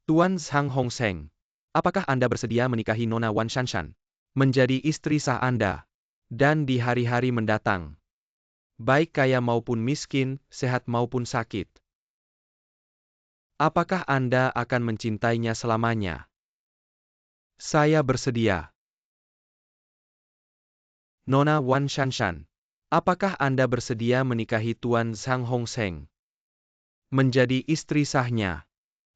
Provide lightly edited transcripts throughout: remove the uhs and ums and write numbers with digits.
Tuan Zhang Hongseng, apakah Anda bersedia menikahi Nona Wan Shanshan? Menjadi istri sah Anda. Dan di hari-hari mendatang. Baik kaya maupun miskin, sehat maupun sakit. Apakah Anda akan mencintainya selamanya? Saya bersedia. Nona Wan Shanshan, apakah Anda bersedia menikahi Tuan Zhang Hongseng? Menjadi istri sahnya.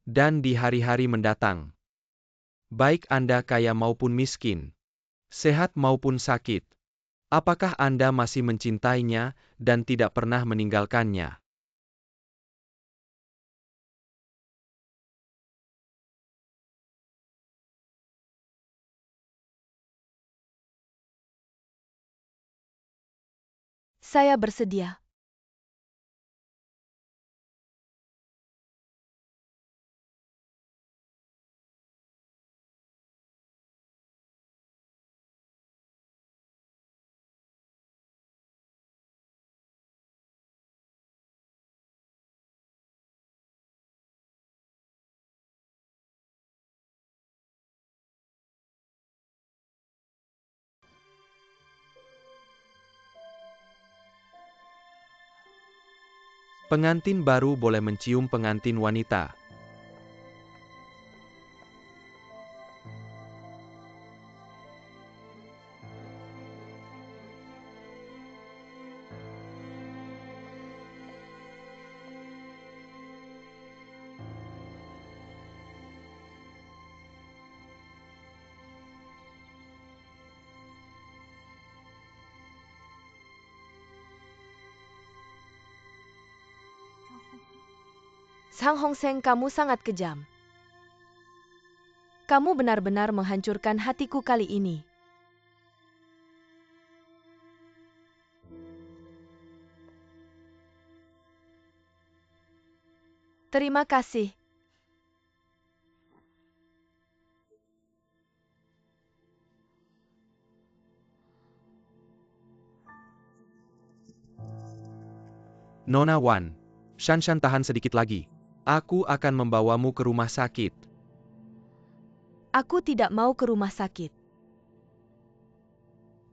Dan di hari-hari mendatang. Baik Anda kaya maupun miskin, sehat maupun sakit. Apakah Anda masih mencintainya dan tidak pernah meninggalkannya? Saya bersedia. Pengantin baru boleh mencium pengantin wanita. Zhang Hongseng, kamu sangat kejam. Kamu benar-benar menghancurkan hatiku kali ini. Terima kasih. Nona Wan, Shanshan tahan sedikit lagi. Aku akan membawamu ke rumah sakit. Aku tidak mau ke rumah sakit.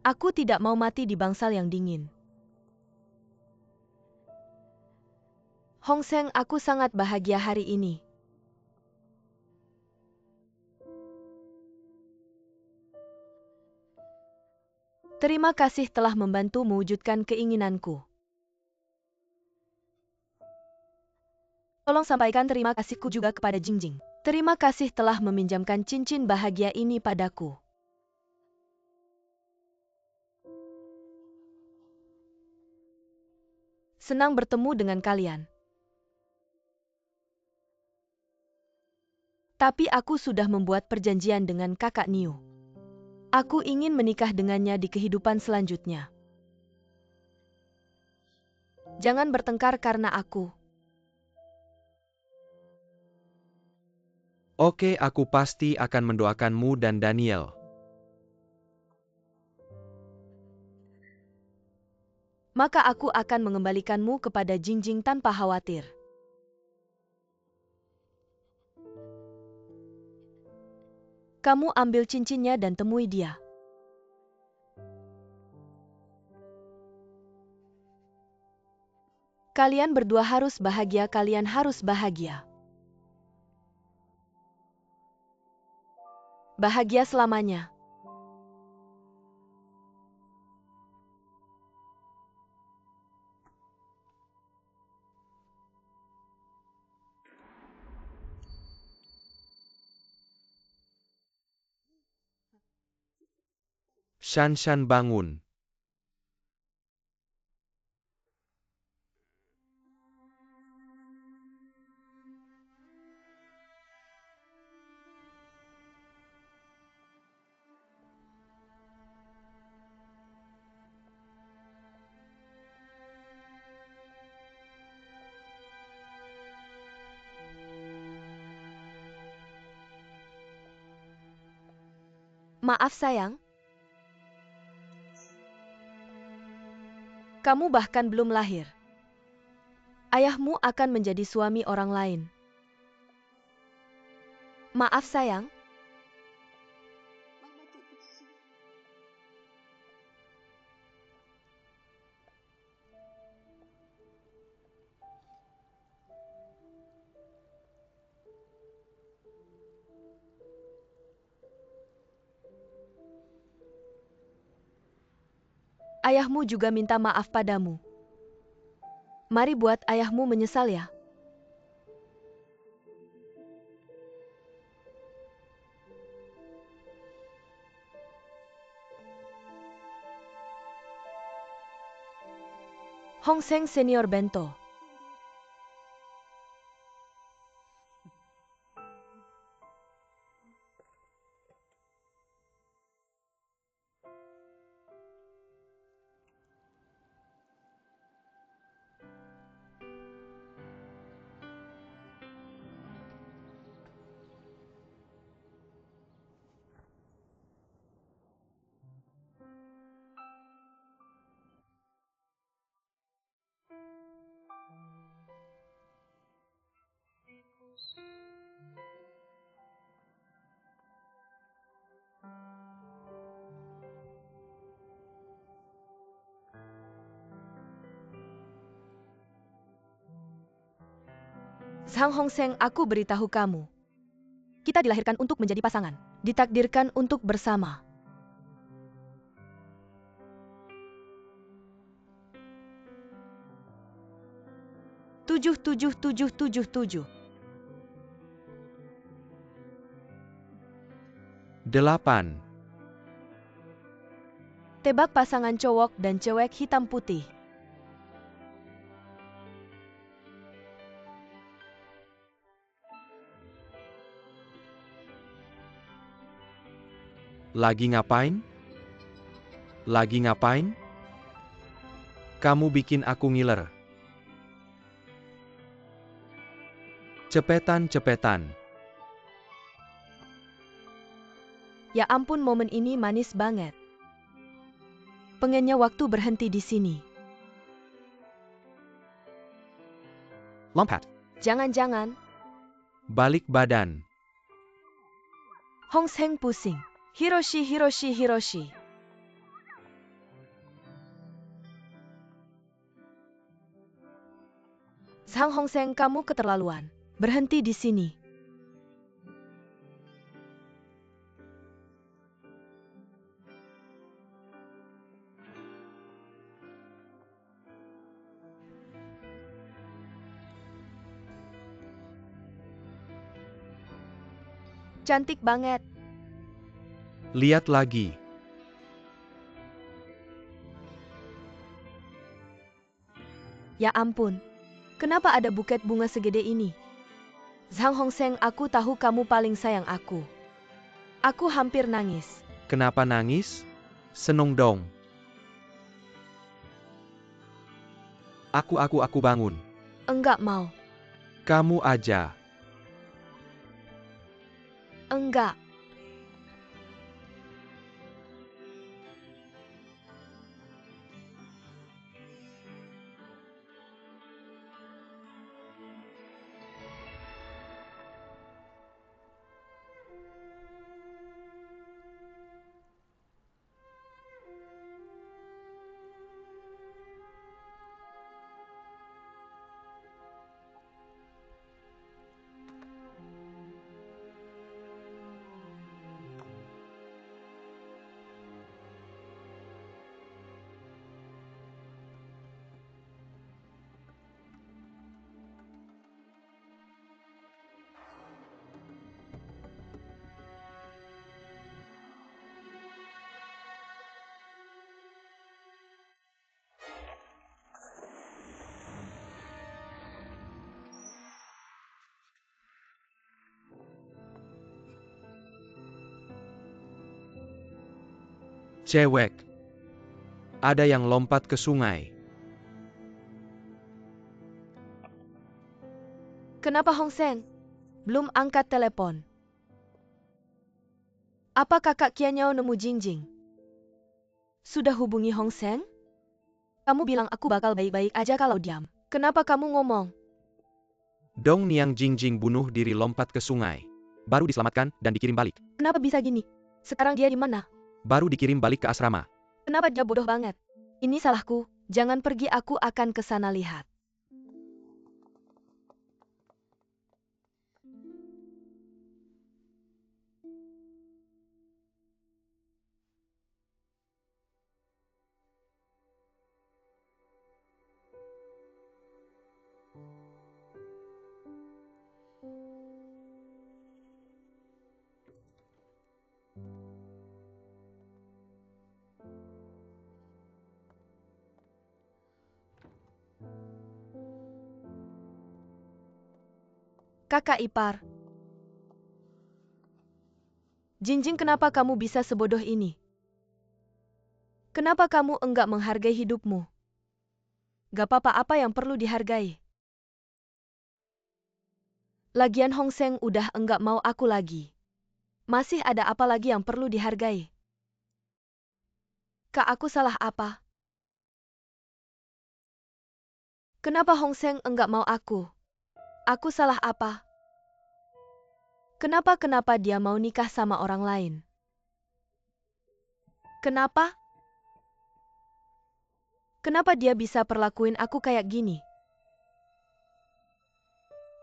Aku tidak mau mati di bangsal yang dingin. Hongseng, aku sangat bahagia hari ini. Terima kasih telah membantu mewujudkan keinginanku. Tolong sampaikan terima kasihku juga kepada Jingjing. Terima kasih telah meminjamkan cincin bahagia ini padaku. Senang bertemu dengan kalian. Tapi aku sudah membuat perjanjian dengan kakak Niu. Aku ingin menikah dengannya di kehidupan selanjutnya. Jangan bertengkar karena aku. Oke, aku pasti akan mendoakanmu dan Daniel. Maka aku akan mengembalikanmu kepada Jingjing tanpa khawatir. Kamu ambil cincinnya dan temui dia. Kalian berdua harus bahagia, kalian harus bahagia. Bahagia selamanya. Shanshan bangun. Maaf sayang. Kamu bahkan belum lahir. Ayahmu akan menjadi suami orang lain. Maaf sayang. Ayahmu juga minta maaf padamu. Mari buat ayahmu menyesal ya. Hong Seng Senior Bento. Sang Hong Seng, aku beritahu kamu. Kita dilahirkan untuk menjadi pasangan. Ditakdirkan untuk bersama. Tujuh, tujuh, tujuh, tujuh, tujuh. 8. Tebak pasangan cowok dan cewek hitam putih. Lagi ngapain? Lagi ngapain? Kamu bikin aku ngiler. Cepetan. Ya ampun, momen ini manis banget. Pengennya waktu berhenti di sini. Lompat. Jangan-jangan. Balik badan. Hong Seng pusing. Hiroshi, Hiroshi, Hiroshi. Sang Hong Seng, kamu keterlaluan. Berhenti di sini. Cantik banget. Lihat lagi. Ya ampun. Kenapa ada buket bunga segede ini? Sang Hong Seng, aku tahu kamu paling sayang aku. Aku hampir nangis. Kenapa nangis? Seneng dong. Aku bangun. Enggak mau. Kamu aja. Enggak. Cewek. Ada yang lompat ke sungai. Kenapa Hong Seng? Belum angkat telepon. Apa kakak Kianyao nemu Jingjing? Sudah hubungi Hong Seng? Kamu bilang aku bakal baik-baik aja kalau diam. Kenapa kamu ngomong? Dong Niang Jingjing bunuh diri lompat ke sungai. Baru diselamatkan dan dikirim balik. Kenapa bisa gini? Sekarang dia di mana? Baru dikirim balik ke asrama. Kenapa dia bodoh banget? Ini salahku, jangan pergi, aku akan ke sana lihat. Kakak ipar. Jinjing, kenapa kamu bisa sebodoh ini? Kenapa kamu enggak menghargai hidupmu? Gak apa-apa, apa yang perlu dihargai? Lagian Hong Seng udah enggak mau aku lagi. Masih ada apa lagi yang perlu dihargai? Kak, aku salah apa? Kenapa Hong Seng enggak mau aku? Aku salah apa? Kenapa dia mau nikah sama orang lain? Kenapa? Kenapa dia bisa perlakuin aku kayak gini?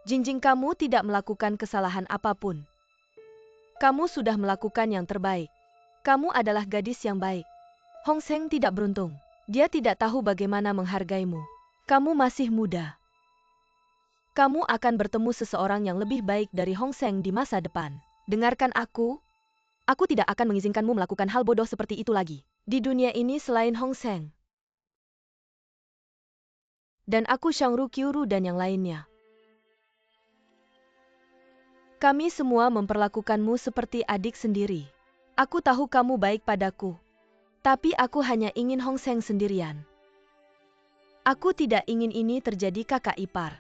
Jinjing, kamu tidak melakukan kesalahan apapun. Kamu sudah melakukan yang terbaik. Kamu adalah gadis yang baik. Hong Seng tidak beruntung. Dia tidak tahu bagaimana menghargaimu. Kamu masih muda. Kamu akan bertemu seseorang yang lebih baik dari Hong Seng di masa depan. Dengarkan aku. Aku tidak akan mengizinkanmu melakukan hal bodoh seperti itu lagi. Di dunia ini selain Hong Seng. Dan aku Shangru, Qiuru dan yang lainnya. Kami semua memperlakukanmu seperti adik sendiri. Aku tahu kamu baik padaku. Tapi aku hanya ingin Hong Seng sendirian. Aku tidak ingin ini terjadi, kakak ipar.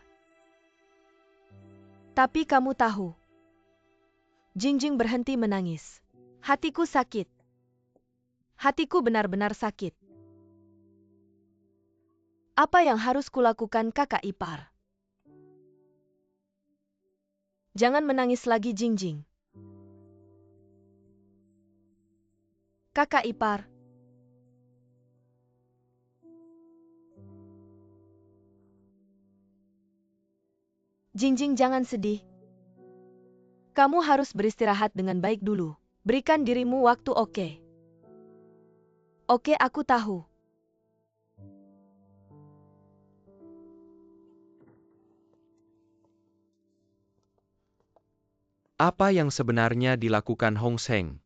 Tapi kamu tahu. Jingjing berhenti menangis. Hatiku sakit. Hatiku benar-benar sakit. Apa yang harus kulakukan, kakak ipar? Jangan menangis lagi, Jingjing. Kakak ipar. Jingjing, jangan sedih. Kamu harus beristirahat dengan baik dulu. Berikan dirimu waktu, oke? Oke, aku tahu. Apa yang sebenarnya dilakukan Hong Seng?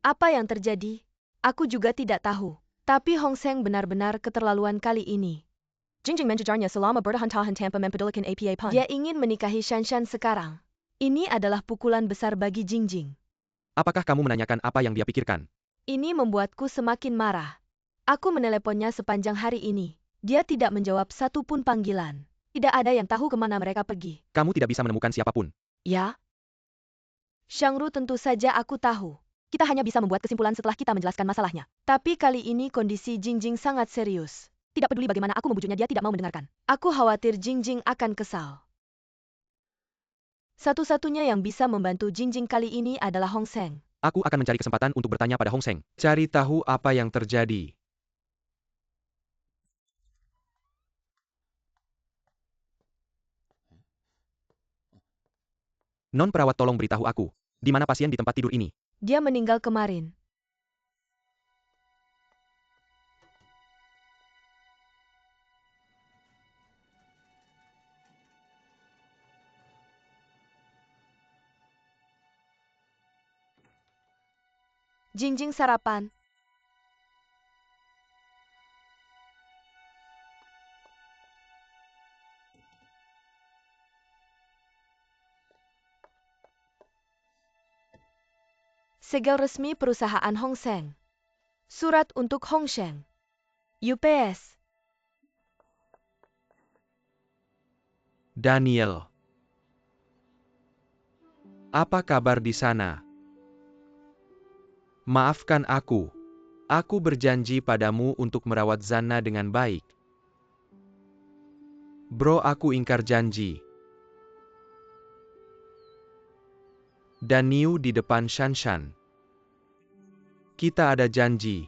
Apa yang terjadi? Aku juga tidak tahu. Tapi Hong Seng benar-benar keterlaluan kali ini. Jingjing menjajarnya selama bertahan-tahan tanpa mempedulikan apa pun. Dia ingin menikahi Shanshan sekarang. Ini adalah pukulan besar bagi Jingjing. Apakah kamu menanyakan apa yang dia pikirkan? Ini membuatku semakin marah. Aku meneleponnya sepanjang hari ini. Dia tidak menjawab satu pun panggilan. Tidak ada yang tahu kemana mereka pergi. Kamu tidak bisa menemukan siapapun. Ya? Shangru, tentu saja aku tahu. Kita hanya bisa membuat kesimpulan setelah kita menjelaskan masalahnya. Tapi kali ini kondisi Jingjing sangat serius. Tidak peduli bagaimana aku membujuknya, dia tidak mau mendengarkan. Aku khawatir Jingjing akan kesal. Satu-satunya yang bisa membantu Jingjing kali ini adalah Hong Seng. Aku akan mencari kesempatan untuk bertanya pada Hong Seng. Cari tahu apa yang terjadi. Non perawat, tolong beritahu aku. Di mana pasien di tempat tidur ini? Dia meninggal kemarin. Jingjing sarapan. Segel resmi perusahaan Hong Seng. Surat untuk Hong Seng. UPS. Daniel. Apa kabar di sana? Maafkan aku. Aku berjanji padamu untuk merawat Zanna dengan baik. Bro, aku ingkar janji. Dan Niu di depan Shanshan. Kita ada janji.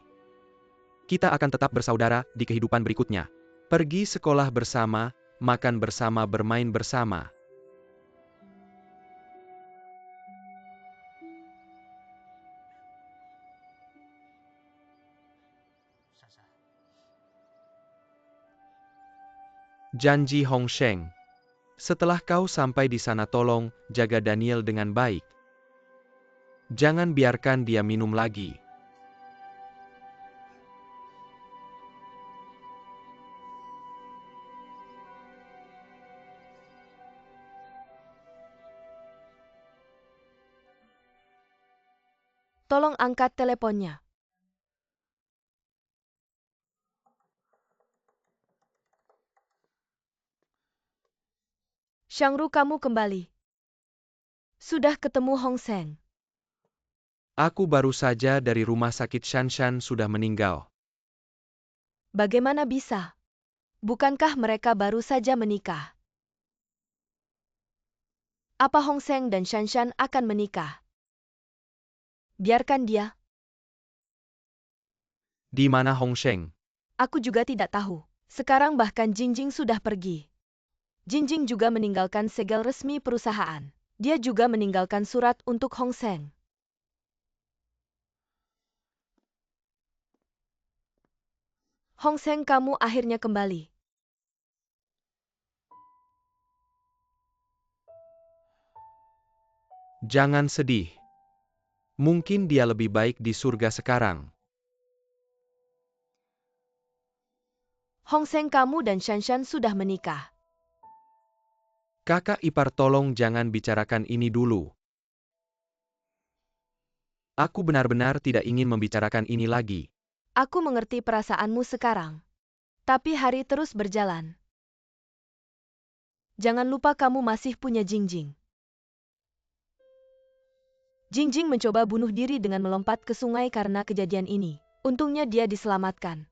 Kita akan tetap bersaudara di kehidupan berikutnya. Pergi sekolah bersama, makan bersama, bermain bersama. Janji Hong Sheng. Setelah kau sampai di sana tolong jaga Daniel dengan baik. Jangan biarkan dia minum lagi. Tolong angkat teleponnya. Shangru, kamu kembali. Sudah ketemu Hong Sheng. Aku baru saja dari rumah sakit. Shanshan sudah meninggal. Bagaimana bisa? Bukankah mereka baru saja menikah? Apa Hong Sheng dan Shanshan akan menikah? Biarkan dia. Di mana Hong Sheng? Aku juga tidak tahu. Sekarang bahkan Jingjing sudah pergi. Jingjing juga meninggalkan segel resmi perusahaan. Dia juga meninggalkan surat untuk Hong Sheng. Hong Sheng, kamu akhirnya kembali. Jangan sedih. Mungkin dia lebih baik di surga sekarang. Hong Sheng, kamu dan Shanshan sudah menikah. Kakak ipar, tolong jangan bicarakan ini dulu. Aku benar-benar tidak ingin membicarakan ini lagi. Aku mengerti perasaanmu sekarang. Tapi hari terus berjalan. Jangan lupa kamu masih punya Jingjing. Jingjing mencoba bunuh diri dengan melompat ke sungai karena kejadian ini. Untungnya dia diselamatkan.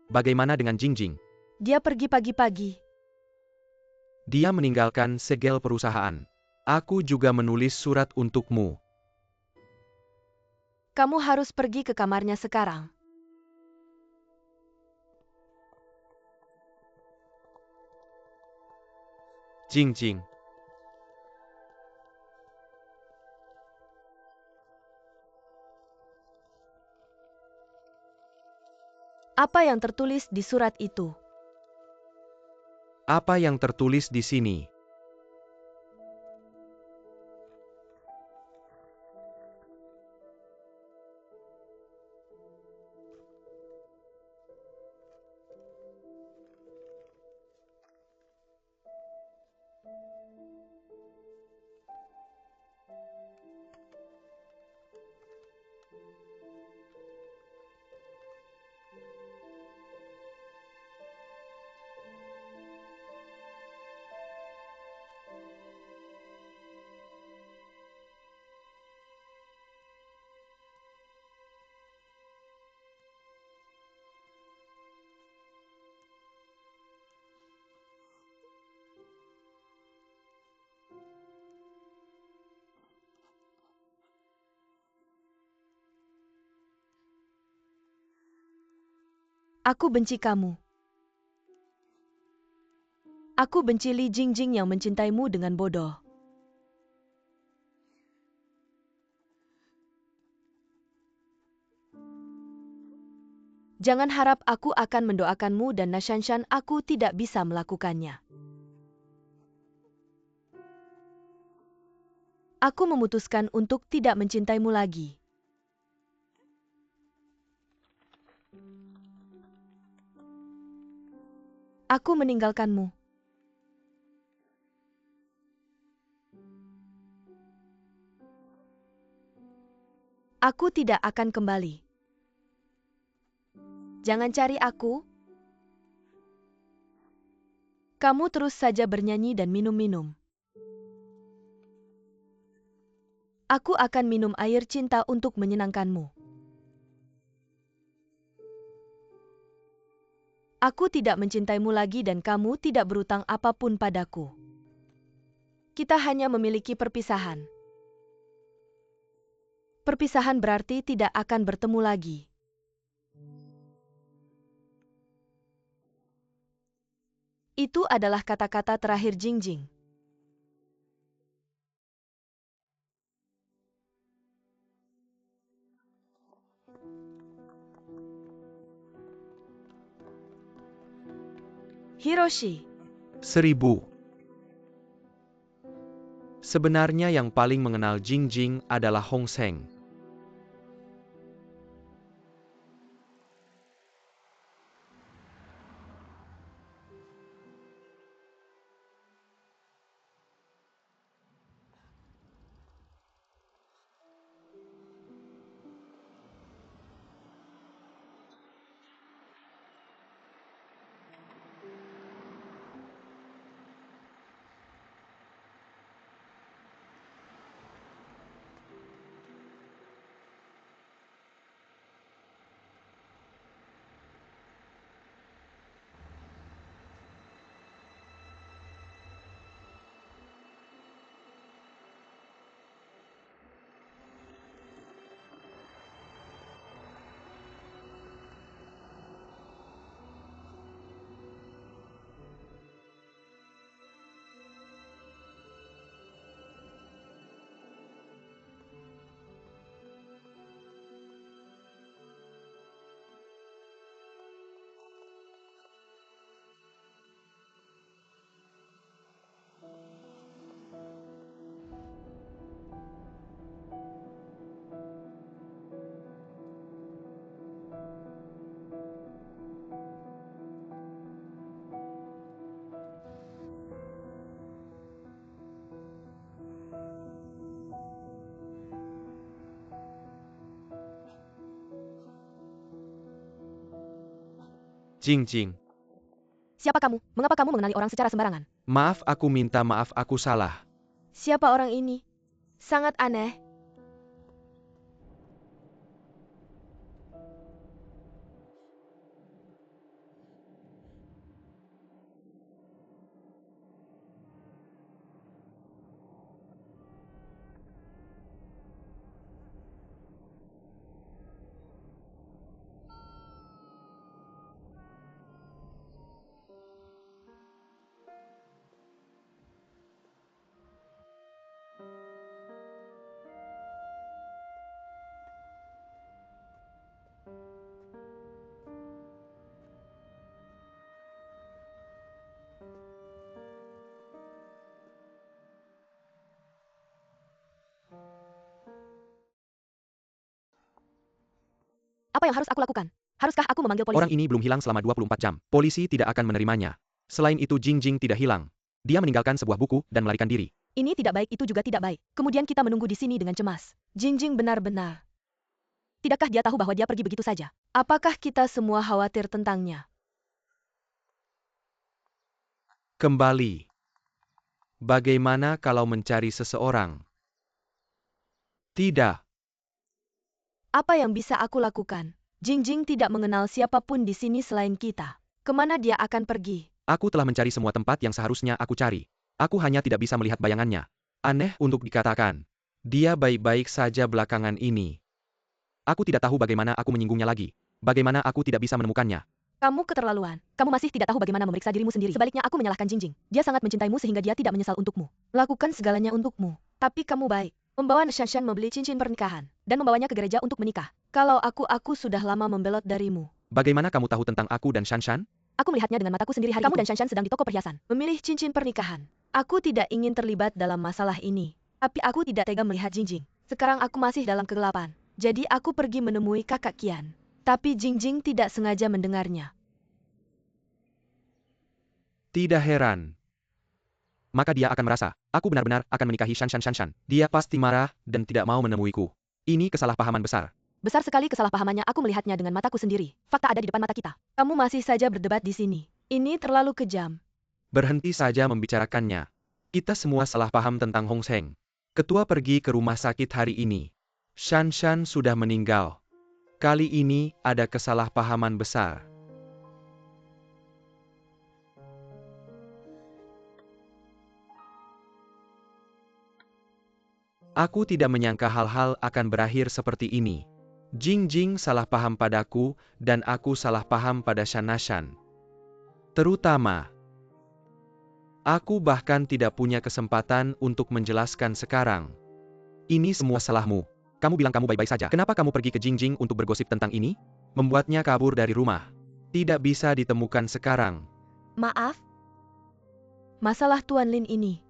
Bagaimana dengan Jingjing? Dia pergi pagi-pagi. Dia meninggalkan segel perusahaan. Aku juga menulis surat untukmu. Kamu harus pergi ke kamarnya sekarang. Jingjing. Apa yang tertulis di surat itu? Apa yang tertulis di sini? Aku benci kamu. Aku benci Li Jingjing yang mencintaimu dengan bodoh. Jangan harap aku akan mendoakanmu dan Nashanshan, aku tidak bisa melakukannya. Aku memutuskan untuk tidak mencintaimu lagi. Aku meninggalkanmu. Aku tidak akan kembali. Jangan cari aku. Kamu terus saja bernyanyi dan minum-minum. Aku akan minum air cinta untuk menyenangkanmu. Aku tidak mencintaimu lagi dan kamu tidak berutang apapun padaku. Kita hanya memiliki perpisahan. Perpisahan berarti tidak akan bertemu lagi. Itu adalah kata-kata terakhir Jingjing. Hiroshi. 1000. Sebenarnya yang paling mengenal Jingjing adalah Hong Seng. Jingjing. Siapa kamu? Mengapa kamu mengenali orang secara sembarangan? Maaf, aku minta maaf, aku salah. Siapa orang ini? Sangat aneh. Apa yang harus aku lakukan? Haruskah aku memanggil polisi? Orang ini belum hilang selama 24 jam. Polisi tidak akan menerimanya. Selain itu Jingjing tidak hilang. Dia meninggalkan sebuah buku dan melarikan diri. Ini tidak baik, itu juga tidak baik. Kemudian kita menunggu di sini dengan cemas. Jingjing benar-benar. Tidakkah dia tahu bahwa dia pergi begitu saja? Apakah kita semua khawatir tentangnya? Kembali. Bagaimana kalau mencari seseorang? Tidak. Apa yang bisa aku lakukan? Jingjing tidak mengenal siapapun di sini selain kita. Kemana dia akan pergi? Aku telah mencari semua tempat yang seharusnya aku cari. Aku hanya tidak bisa melihat bayangannya. Aneh untuk dikatakan. Dia baik-baik saja belakangan ini. Aku tidak tahu bagaimana aku menyinggungnya lagi. Bagaimana aku tidak bisa menemukannya. Kamu keterlaluan. Kamu masih tidak tahu bagaimana memeriksa dirimu sendiri. Sebaliknya aku menyalahkan Jingjing. Dia sangat mencintaimu sehingga dia tidak menyesal untukmu. Lakukan segalanya untukmu. Tapi kamu baik. Membawa Shanshan membeli cincin pernikahan. Dan membawanya ke gereja untuk menikah. Kalau aku sudah lama membelot darimu. Bagaimana kamu tahu tentang aku dan Shanshan? Aku melihatnya dengan mataku sendiri hari Kamu itu. dan Shanshan sedang di toko perhiasan. Memilih cincin pernikahan. Aku tidak ingin terlibat dalam masalah ini. Tapi aku tidak tega melihat Jingjing. Sekarang aku masih dalam kegelapan. Jadi aku pergi menemui kakak Qian. Tapi Jingjing tidak sengaja mendengarnya. Tidak heran. Maka dia akan merasa, aku benar-benar akan menikahi Shanshan. Dia pasti marah dan tidak mau menemuiku. Ini kesalahpahaman besar. Besar sekali kesalahpahamannya, aku melihatnya dengan mataku sendiri. Fakta ada di depan mata kita. Kamu masih saja berdebat di sini. Ini terlalu kejam. Berhenti saja membicarakannya. Kita semua salah paham tentang Hong Seng. Ketua pergi ke rumah sakit hari ini. Shanshan sudah meninggal. Kali ini ada kesalahpahaman besar. Aku tidak menyangka hal-hal akan berakhir seperti ini. Jingjing salah paham padaku, dan aku salah paham pada Shan. Terutama, aku bahkan tidak punya kesempatan untuk menjelaskan sekarang. Ini semua salahmu. Kamu bilang kamu baik-baik saja. Kenapa kamu pergi ke Jingjing untuk bergosip tentang ini? Membuatnya kabur dari rumah. Tidak bisa ditemukan sekarang. Maaf. Masalah Tuan Lin ini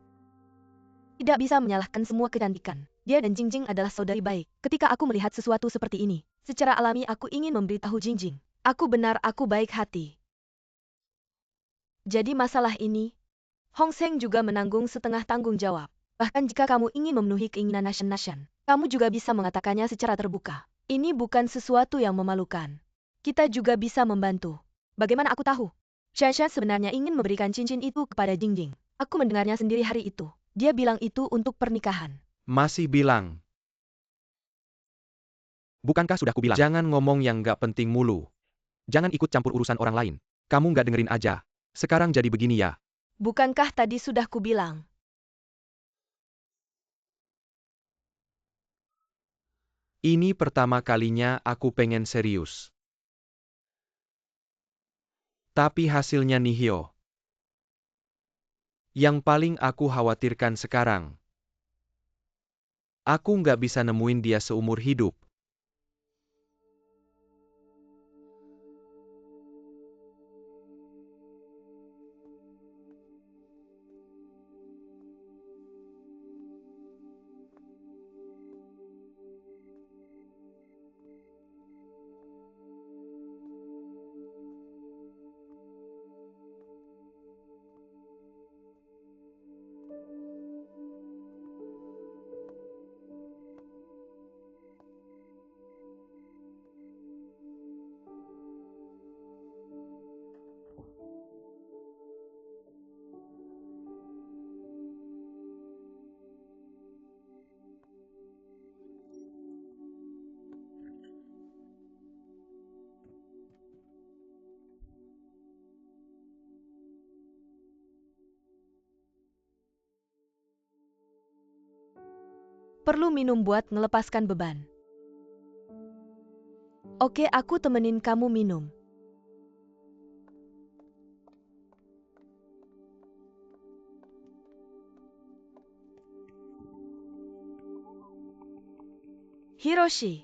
tidak bisa menyalahkan semua kecantikan. Dia dan Jingjing adalah saudari baik. Ketika aku melihat sesuatu seperti ini, secara alami aku ingin memberitahu Jingjing. Aku baik hati. Jadi masalah ini, Hong Seng juga menanggung setengah tanggung jawab. Bahkan jika kamu ingin memenuhi keinginan Nashan, kamu juga bisa mengatakannya secara terbuka. Ini bukan sesuatu yang memalukan. Kita juga bisa membantu. Bagaimana aku tahu? Shan sebenarnya ingin memberikan cincin itu kepada Jingjing. Aku mendengarnya sendiri hari itu. Dia bilang itu untuk pernikahan. Masih bilang. Bukankah sudah kubilang? Jangan ngomong yang gak penting mulu. Jangan ikut campur urusan orang lain. Kamu gak dengerin aja. Sekarang jadi begini ya. Bukankah tadi sudah kubilang? Ini pertama kalinya aku pengen serius. Tapi hasilnya nihil. Yang paling aku khawatirkan sekarang, aku nggak bisa nemuin dia seumur hidup. Perlu minum buat melepaskan beban. Oke, aku temenin kamu minum. Hiroshi.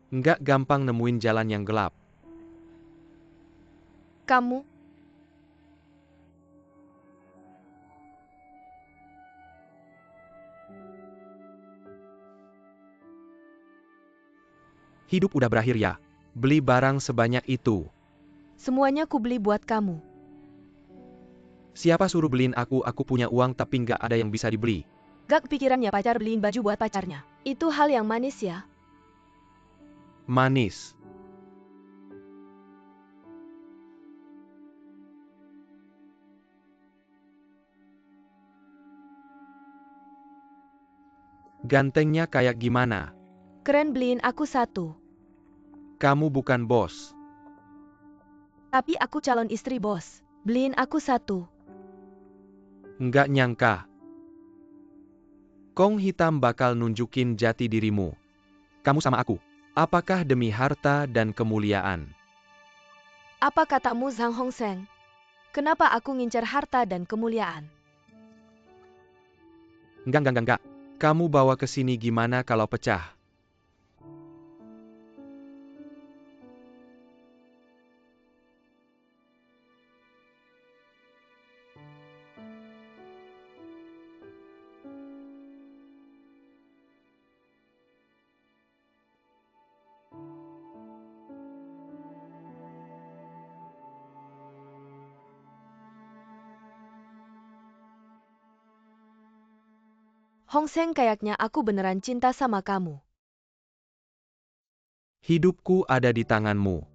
Nggak gampang nemuin jalan yang gelap. Kamu? Hidup udah berakhir ya. Beli barang sebanyak itu. Semuanya kubeli buat kamu. Siapa suruh beliin aku punya uang tapi nggak ada yang bisa dibeli. Gak kepikirannya pacar beliin baju buat pacarnya. Itu hal yang manis ya. Manis. Gantengnya kayak gimana? Keren, beliin aku satu. Kamu bukan bos. Tapi aku calon istri bos. Beliin aku satu. Nggak nyangka. Kong hitam bakal nunjukin jati dirimu. Kamu sama aku. Apakah demi harta dan kemuliaan? Apa katamu, Zhang Hongseng? Kenapa aku ngincar harta dan kemuliaan? Enggak. Kamu bawa ke sini gimana kalau pecah? Hongseng, kayaknya aku beneran cinta sama kamu. Hidupku ada di tanganmu.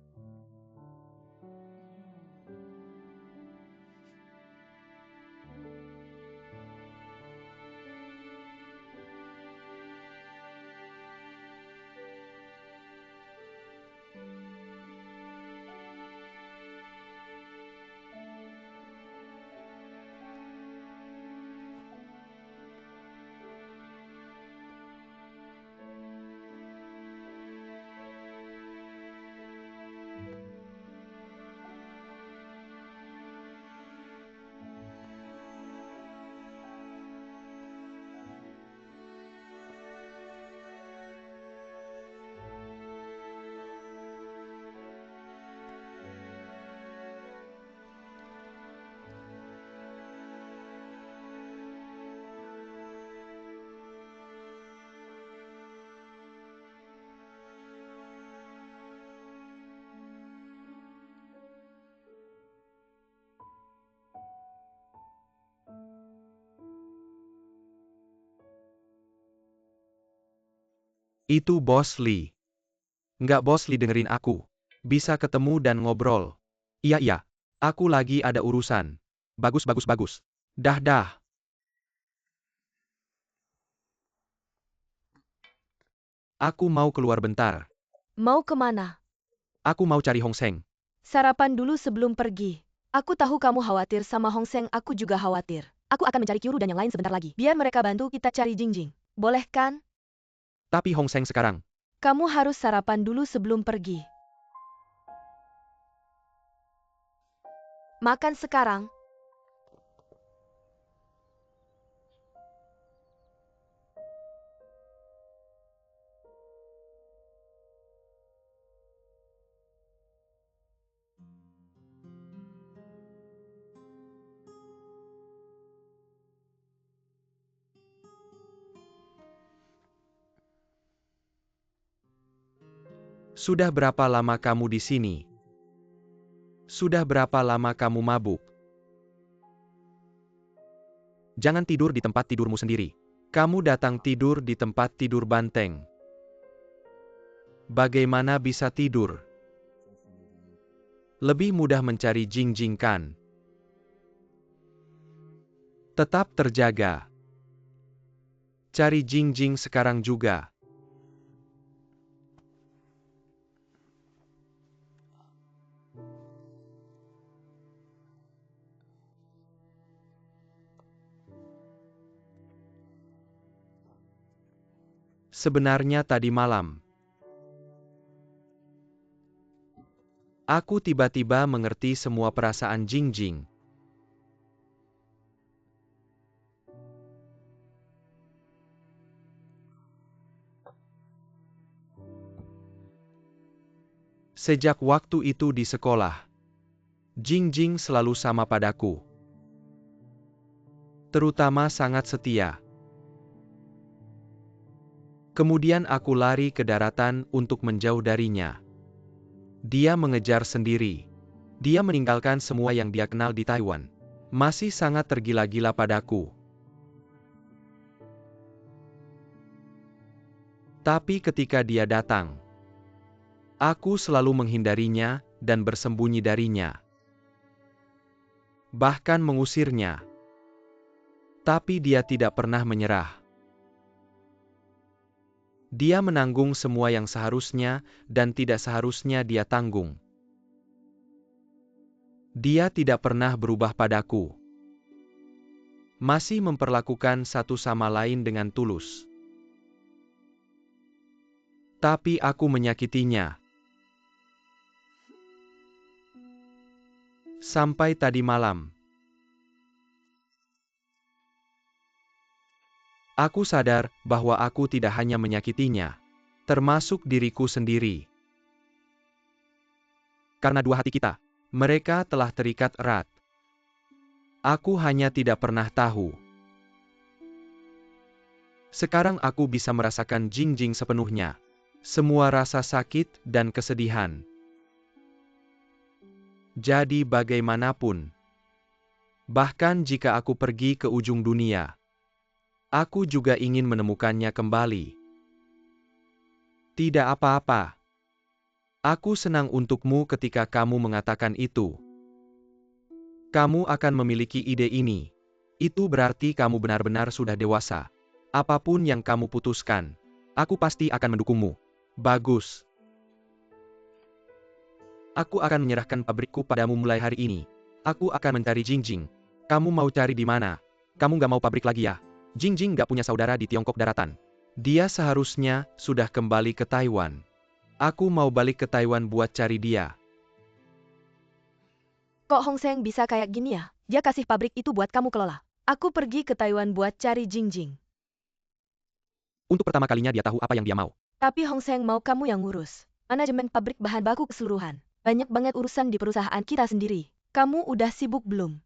Itu Bos Lee. Nggak, Bos Lee, dengerin aku. Bisa ketemu dan ngobrol. Iya, aku lagi ada urusan. Bagus. Dah. Aku mau keluar bentar. Mau kemana? Aku mau cari Hong Seng. Sarapan dulu sebelum pergi. Aku tahu kamu khawatir sama Hong Seng, aku juga khawatir. Aku akan mencari Kyuru dan yang lain sebentar lagi. Biar mereka bantu kita cari Jingjing. Boleh kan? Tapi Hong Seng sekarang. Kamu harus sarapan dulu sebelum pergi. Makan sekarang. Sudah berapa lama kamu di sini? Sudah berapa lama kamu mabuk? Jangan tidur di tempat tidurmu sendiri. Kamu datang tidur di tempat tidur banteng. Bagaimana bisa tidur? Lebih mudah mencari Jingjing kan? Tetap terjaga. Cari Jingjing sekarang juga. Sebenarnya tadi malam, aku tiba-tiba mengerti semua perasaan Jingjing. Sejak waktu itu di sekolah, Jingjing selalu sama padaku. Terutama sangat setia. Kemudian aku lari ke daratan untuk menjauh darinya. Dia mengejar sendiri. Dia meninggalkan semua yang dia kenal di Taiwan. Masih sangat tergila-gila padaku. Tapi ketika dia datang, aku selalu menghindarinya dan bersembunyi darinya. Bahkan mengusirnya. Tapi dia tidak pernah menyerah. Dia menanggung semua yang seharusnya dan tidak seharusnya dia tanggung. Dia tidak pernah berubah padaku. Masih memperlakukan satu sama lain dengan tulus. Tapi aku menyakitinya. Sampai tadi malam. Aku sadar bahwa aku tidak hanya menyakitinya, termasuk diriku sendiri. Karena dua hati kita, mereka telah terikat erat. Aku hanya tidak pernah tahu. Sekarang aku bisa merasakan Jingjing sepenuhnya. Semua rasa sakit dan kesedihan. Jadi bagaimanapun, bahkan jika aku pergi ke ujung dunia, aku juga ingin menemukannya kembali. Tidak apa-apa. Aku senang untukmu ketika kamu mengatakan itu. Kamu akan memiliki ide ini. Itu berarti kamu benar-benar sudah dewasa. Apapun yang kamu putuskan, aku pasti akan mendukungmu. Bagus. Aku akan menyerahkan pabrikku padamu mulai hari ini. Aku akan mencari Jingjing. Kamu mau cari di mana? Kamu nggak mau pabrik lagi ya? Jingjing nggak punya saudara di Tiongkok daratan. Dia seharusnya sudah kembali ke Taiwan. Aku mau balik ke Taiwan buat cari dia. Kok Hong Seng bisa kayak gini ya? Dia kasih pabrik itu buat kamu kelola. Aku pergi ke Taiwan buat cari Jingjing. Untuk pertama kalinya dia tahu apa yang dia mau. Tapi Hong Seng mau kamu yang ngurus. Manajemen pabrik bahan baku keseluruhan. Banyak banget urusan di perusahaan kita sendiri. Kamu udah sibuk belum?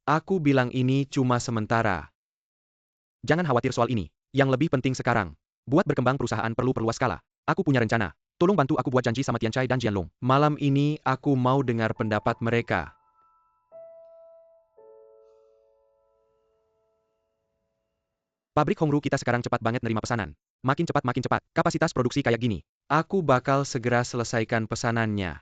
Aku bilang ini cuma sementara. Jangan khawatir soal ini. Yang lebih penting sekarang, buat berkembang perusahaan perlu perluas skala. Aku punya rencana. Tolong bantu aku buat janji sama Tianchai dan Jianlong. Malam ini aku mau dengar pendapat mereka. Pabrik Hongru kita sekarang cepat banget nerima pesanan. Makin cepat, kapasitas produksi kayak gini. Aku bakal segera selesaikan pesanannya.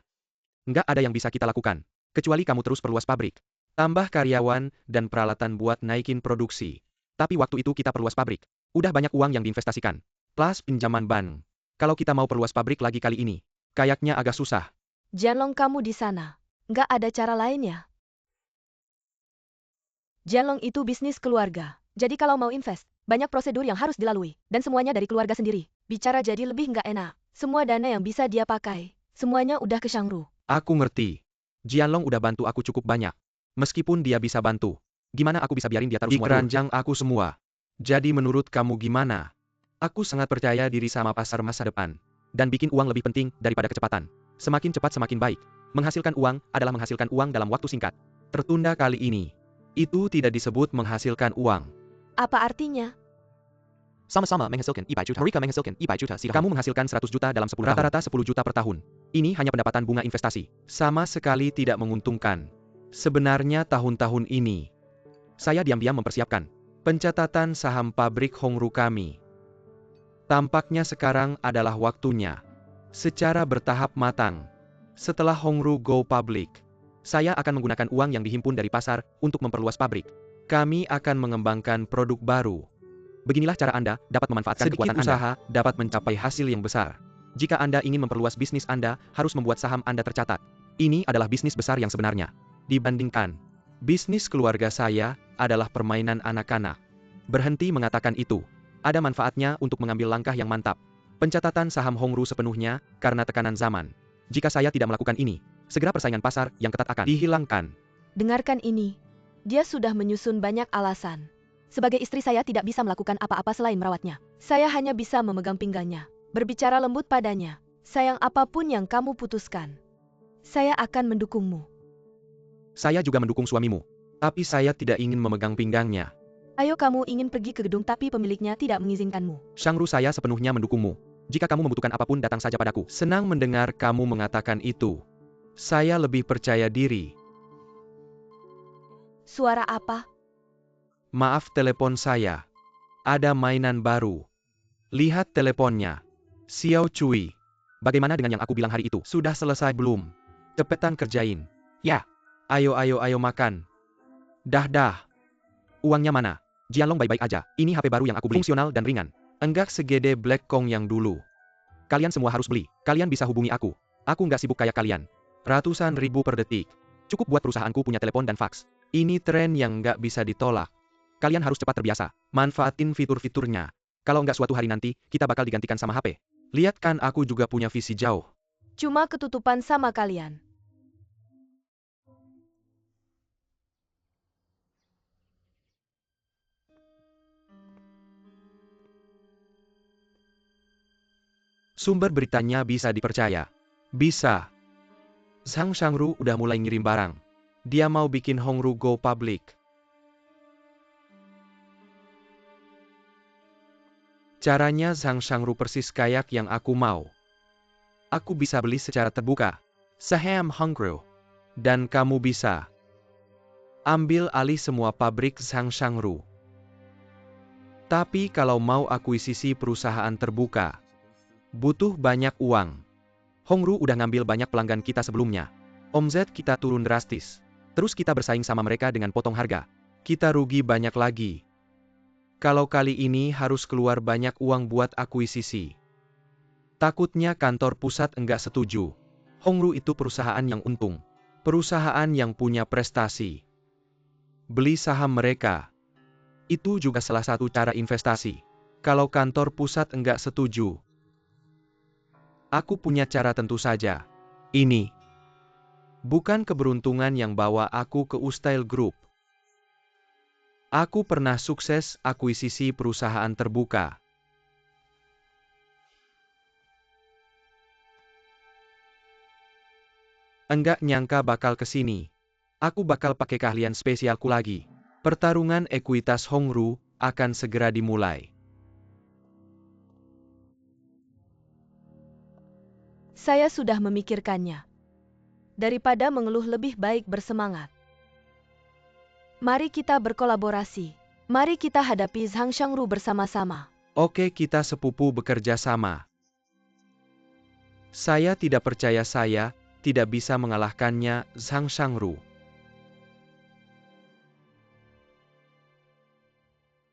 Nggak ada yang bisa kita lakukan, kecuali kamu terus perluas pabrik. Tambah karyawan dan peralatan buat naikin produksi. Tapi waktu itu kita perluas pabrik. Udah banyak uang yang diinvestasikan. Plus pinjaman bank. Kalau kita mau perluas pabrik lagi kali ini, kayaknya agak susah. Jianlong kamu di sana. Nggak ada cara lain ya? Jianlong itu bisnis keluarga. Jadi kalau mau invest, banyak prosedur yang harus dilalui. Dan semuanya dari keluarga sendiri. Bicara jadi lebih nggak enak. Semua dana yang bisa dia pakai, semuanya udah ke Shangru. Aku ngerti. Jianlong udah bantu aku cukup banyak. Meskipun dia bisa bantu, gimana aku bisa biarin dia taruh semua di keranjang aku semua? Jadi menurut kamu gimana? Aku sangat percaya diri sama pasar masa depan. Dan bikin uang lebih penting daripada kecepatan. Semakin cepat semakin baik. Menghasilkan uang adalah menghasilkan uang dalam waktu singkat. Tertunda kali ini. Itu tidak disebut menghasilkan uang. Apa artinya? Sama-sama menghasilkan 100 juta. Mereka menghasilkan 100 juta. Kamu menghasilkan 100 juta dalam 10 tahun. Rata-rata 10 juta per tahun. Ini hanya pendapatan bunga investasi. Sama sekali tidak menguntungkan. Sebenarnya tahun-tahun ini, saya diam-diam mempersiapkan pencatatan saham pabrik Hongru kami. Tampaknya sekarang adalah waktunya. Secara bertahap matang. Setelah Hongru go public, saya akan menggunakan uang yang dihimpun dari pasar untuk memperluas pabrik. Kami akan mengembangkan produk baru. Beginilah cara Anda dapat memanfaatkan kekuatan Anda. Sedikit usaha dapat mencapai hasil yang besar. Jika Anda ingin memperluas bisnis Anda, harus membuat saham Anda tercatat. Ini adalah bisnis besar yang sebenarnya. Dibandingkan, bisnis keluarga saya adalah permainan anak-anak. Berhenti mengatakan itu. Ada manfaatnya untuk mengambil langkah yang mantap. Pencatatan saham Hongru sepenuhnya karena tekanan zaman. Jika saya tidak melakukan ini, segera persaingan pasar yang ketat akan dihilangkan. Dengarkan ini. Dia sudah menyusun banyak alasan. Sebagai istri saya tidak bisa melakukan apa-apa selain merawatnya. Saya hanya bisa memegang pinggangnya. Berbicara lembut padanya. Sayang apapun yang kamu putuskan. Saya akan mendukungmu. Saya juga mendukung suamimu. Tapi saya tidak ingin memegang pinggangnya. Ayo kamu ingin pergi ke gedung tapi pemiliknya tidak mengizinkanmu. Shangru saya sepenuhnya mendukungmu. Jika kamu membutuhkan apapun datang saja padaku. Senang mendengar kamu mengatakan itu. Saya lebih percaya diri. Suara apa? Maaf telepon saya. Ada mainan baru. Lihat teleponnya. Xiao Cui. Bagaimana dengan yang aku bilang hari itu? Sudah selesai belum? Cepetan kerjain. Ya. Ayo makan. Dah. Uangnya mana? Jianlong baik-baik aja. Ini HP baru yang aku beli. Fungsional dan ringan. Enggak segede Black Kong yang dulu. Kalian semua harus beli. Kalian bisa hubungi aku. Aku nggak sibuk kayak kalian. Ratusan ribu per detik. Cukup buat perusahaanku punya telepon dan fax. Ini tren yang nggak bisa ditolak. Kalian harus cepat terbiasa. Manfaatin fitur-fiturnya. Kalau nggak suatu hari nanti, kita bakal digantikan sama HP. Lihat kan aku juga punya visi jauh. Cuma ketutupan sama kalian. Sumber beritanya bisa dipercaya. Bisa. Zhang Shangru udah mulai ngirim barang. Dia mau bikin Hongru go public. Caranya Zhang Shangru persis kayak yang aku mau. Aku bisa beli secara terbuka. Saham Hongru. Dan kamu bisa ambil alih semua pabrik Zhang Shangru. Tapi kalau mau akuisisi perusahaan terbuka, Butuh banyak uang. Hongru udah ngambil banyak pelanggan kita sebelumnya. Omzet kita turun drastis. Terus kita bersaing sama mereka dengan potong harga. Kita rugi banyak lagi. Kalau kali ini harus keluar banyak uang buat akuisisi. Takutnya kantor pusat enggak setuju. Hongru itu perusahaan yang untung. Perusahaan yang punya prestasi. Beli saham mereka. Itu juga salah satu cara investasi. Kalau kantor pusat enggak setuju. Aku punya cara tentu saja. Ini. Bukan keberuntungan yang bawa aku ke Ustail Group. Aku pernah sukses akuisisi perusahaan terbuka. Enggak nyangka bakal kesini. Aku bakal pakai keahlian spesialku lagi. Pertarungan ekuitas Hongru akan segera dimulai. Saya sudah memikirkannya. Daripada mengeluh lebih baik bersemangat. Mari kita berkolaborasi. Mari kita hadapi Zhang Shangru bersama-sama. Oke, kita sepupu bekerja sama. Saya tidak percaya saya tidak bisa mengalahkannya, Zhang Shangru.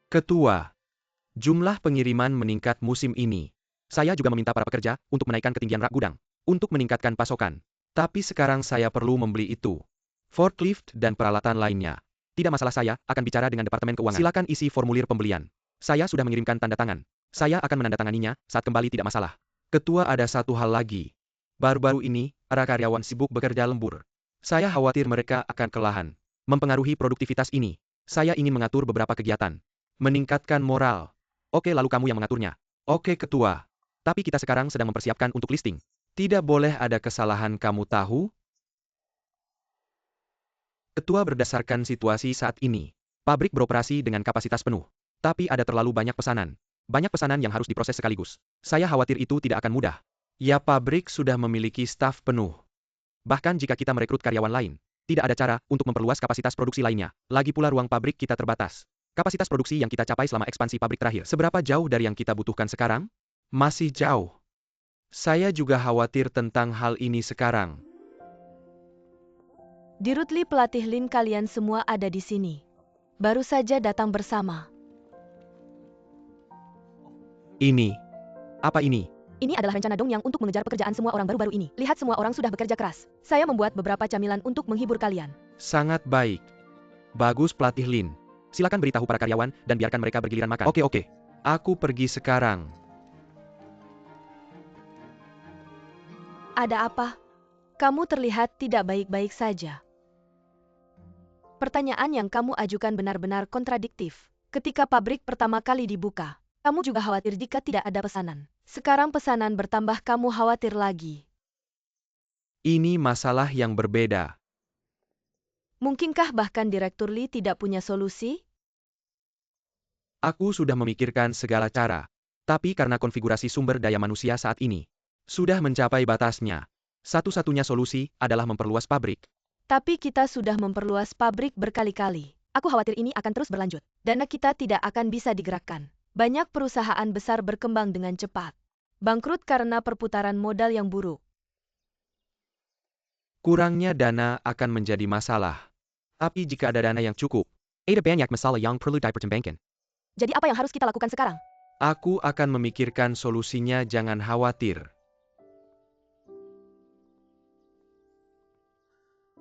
Ketua, jumlah pengiriman meningkat musim ini. Saya juga meminta para pekerja untuk menaikkan ketinggian rak gudang, untuk meningkatkan pasokan. Tapi sekarang saya perlu membeli itu. Forklift dan peralatan lainnya. Tidak masalah, saya akan bicara dengan Departemen Keuangan. Silakan isi formulir pembelian. Saya sudah mengirimkan tanda tangan. Saya akan menandatanganinya saat kembali, tidak masalah. Ketua, ada satu hal lagi. Baru-baru ini, para karyawan sibuk bekerja lembur. Saya khawatir mereka akan kelelahan. Mempengaruhi produktivitas ini. Saya ingin mengatur beberapa kegiatan. Meningkatkan moral. Oke, lalu kamu yang mengaturnya. Oke, Ketua. Tapi kita sekarang sedang mempersiapkan untuk listing. Tidak boleh ada kesalahan, kamu tahu? Ketua, berdasarkan situasi saat ini, pabrik beroperasi dengan kapasitas penuh. Tapi ada terlalu banyak pesanan. Banyak pesanan yang harus diproses sekaligus. Saya khawatir itu tidak akan mudah. Ya, pabrik sudah memiliki staf penuh. Bahkan jika kita merekrut karyawan lain, tidak ada cara untuk memperluas kapasitas produksi lainnya. Lagi pula ruang pabrik kita terbatas. Kapasitas produksi yang kita capai selama ekspansi pabrik terakhir, seberapa jauh dari yang kita butuhkan sekarang? Masih jauh. Saya juga khawatir tentang hal ini sekarang. Dirut Li, pelatih Lin, kalian semua ada di sini. Baru saja datang bersama. Ini. Apa ini? Ini adalah rencana Dong Yang untuk mengejar pekerjaan semua orang baru-baru ini. Lihat, semua orang sudah bekerja keras. Saya membuat beberapa camilan untuk menghibur kalian. Sangat baik. Bagus, pelatih Lin. Silakan beritahu para karyawan dan biarkan mereka bergiliran makan. Oke. Aku pergi sekarang. Ada apa? Kamu terlihat tidak baik-baik saja. Pertanyaan yang kamu ajukan benar-benar kontradiktif. Ketika pabrik pertama kali dibuka, kamu juga khawatir jika tidak ada pesanan. Sekarang pesanan bertambah, kamu khawatir lagi. Ini masalah yang berbeda. Mungkinkah bahkan Direktur Li tidak punya solusi? Aku sudah memikirkan segala cara. Tapi karena konfigurasi sumber daya manusia saat ini sudah mencapai batasnya, satu-satunya solusi adalah memperluas pabrik. Tapi kita sudah memperluas pabrik berkali-kali. Aku khawatir ini akan terus berlanjut. Dana kita tidak akan bisa digerakkan. Banyak perusahaan besar berkembang dengan cepat. Bangkrut karena perputaran modal yang buruk. Kurangnya dana akan menjadi masalah. Tapi jika ada dana yang cukup, Ada banyak masalah yang perlu dipertimbangkan. Jadi apa yang harus kita lakukan sekarang? aku akan memikirkan solusinya, jangan khawatir.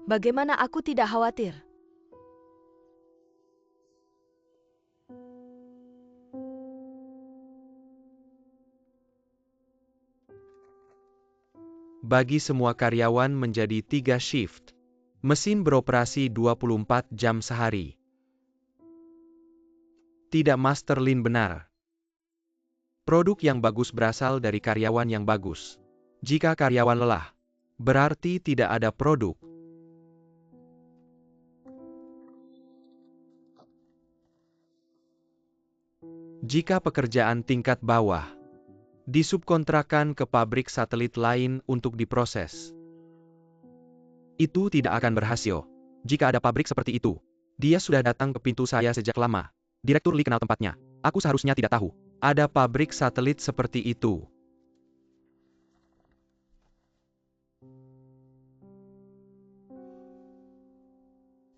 Bagaimana aku tidak khawatir? Bagi semua karyawan menjadi 3 shift. Mesin beroperasi 24 jam sehari. Tidak, Master Lin benar. Produk yang bagus berasal dari karyawan yang bagus. Jika karyawan lelah, berarti tidak ada produk. Jika pekerjaan tingkat bawah disubkontrakan ke pabrik satelit lain untuk diproses, itu tidak akan berhasil. Jika ada pabrik seperti itu, dia sudah datang ke pintu saya sejak lama. Direktur Li kenal tempatnya. Aku seharusnya tidak tahu ada pabrik satelit seperti itu.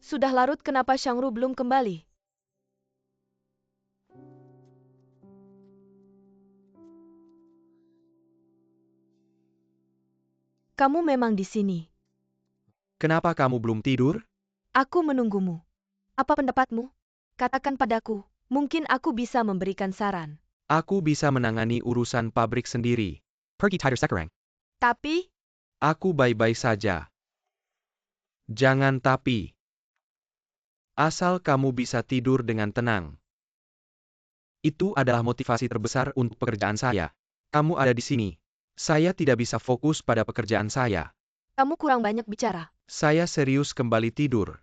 Sudah larut kenapa Shangru belum kembali? Kamu memang di sini. Kenapa kamu belum tidur? Aku menunggumu. Apa pendapatmu? Katakan padaku, mungkin aku bisa memberikan saran. Aku bisa menangani urusan pabrik sendiri. Pergi tidur sekarang. Tapi, Aku baik-baik saja. Jangan tapi. Asal kamu bisa tidur dengan tenang. Itu adalah motivasi terbesar untuk pekerjaan saya. Kamu ada di sini. Saya tidak bisa fokus pada pekerjaan saya. kamu kurang banyak bicara. Saya serius kembali tidur.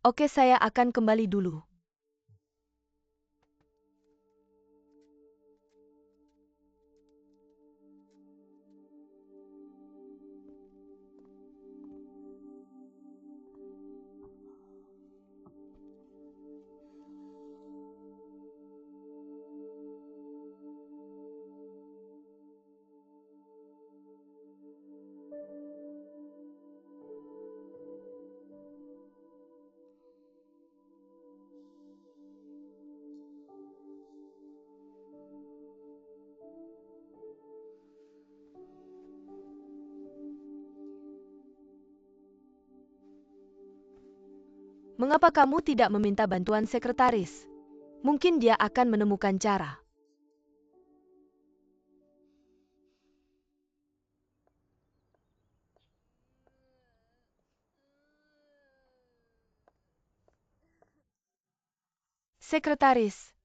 Oke, saya akan kembali dulu. Mengapa kamu tidak meminta bantuan sekretaris? Mungkin dia akan menemukan cara. Sekretaris,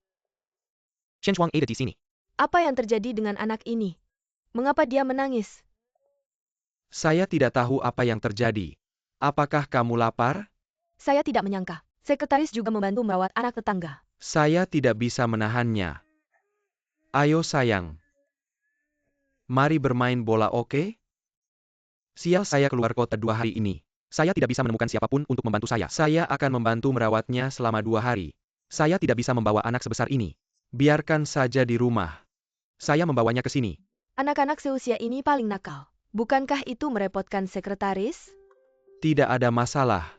Chen Chuang ada di sini. apa yang terjadi dengan anak ini? Mengapa dia menangis? Saya tidak tahu apa yang terjadi. Apakah kamu lapar? Saya tidak menyangka. Sekretaris juga membantu merawat anak tetangga. Saya tidak bisa menahannya. Ayo sayang. Mari bermain bola, oke? Sial, saya keluar kota 2 hari ini. Saya tidak bisa menemukan siapapun untuk membantu saya. Saya akan membantu merawatnya selama 2 hari. Saya tidak bisa membawa anak sebesar ini. Biarkan saja di rumah. Saya membawanya ke sini. Anak-anak seusia ini paling nakal. Bukankah itu merepotkan sekretaris? Tidak ada masalah.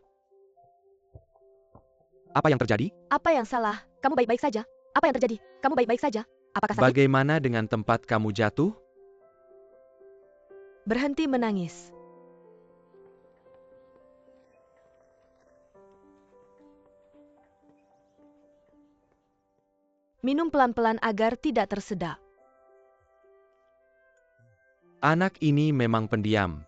Apa yang terjadi? Apa yang salah? Kamu baik-baik saja? Apa yang terjadi? Kamu baik-baik saja? Apakah sakit? Bagaimana dengan tempat kamu jatuh? Berhenti menangis. Minum pelan-pelan agar tidak tersedak. Anak ini memang pendiam.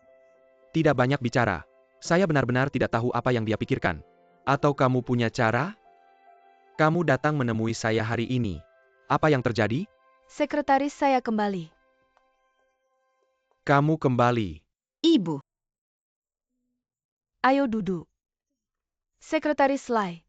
Tidak banyak bicara. Saya benar-benar tidak tahu apa yang dia pikirkan. Atau kamu punya cara? Kamu datang menemui saya hari ini. Apa yang terjadi? Sekretaris saya kembali. Kamu kembali. Ibu. Ayo duduk. Sekretaris Lai,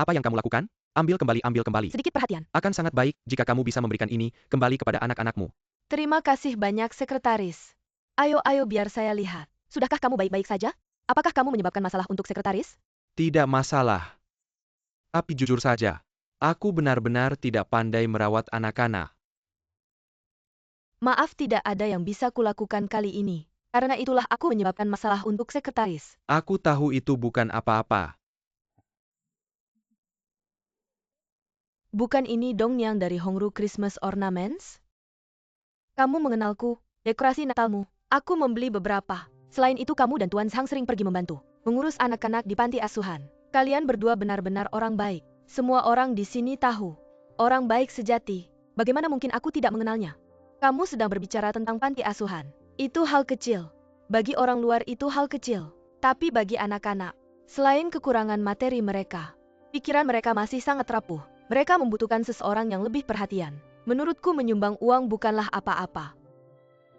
Apa yang kamu lakukan? Ambil kembali. Sedikit perhatian. Akan sangat baik jika kamu bisa memberikan ini kembali kepada anak-anakmu. terima kasih banyak sekretaris. Ayo biar saya lihat. Sudahkah kamu baik-baik saja? Apakah kamu menyebabkan masalah untuk sekretaris? Tidak masalah. Tapi jujur saja, aku benar-benar tidak pandai merawat anak-anak. Maaf, tidak ada yang bisa kulakukan kali ini. Karena itulah aku menyebabkan masalah untuk sekretaris. Aku tahu itu bukan apa-apa. Bukan ini dong yang dari Hongru Christmas Ornaments? Kamu mengenalku, dekorasi Natalmu. Aku membeli beberapa. Selain itu kamu dan Tuan Zhang sering pergi membantu. Mengurus anak-anak di panti asuhan. Kalian berdua benar-benar orang baik. Semua orang di sini tahu. Orang baik sejati. Bagaimana mungkin aku tidak mengenalnya? Kamu sedang berbicara tentang panti asuhan. Itu hal kecil. Bagi orang luar itu hal kecil. Tapi bagi anak-anak, selain kekurangan materi mereka, pikiran mereka masih sangat rapuh. Mereka membutuhkan seseorang yang lebih perhatian. Menurutku menyumbang uang bukanlah apa-apa.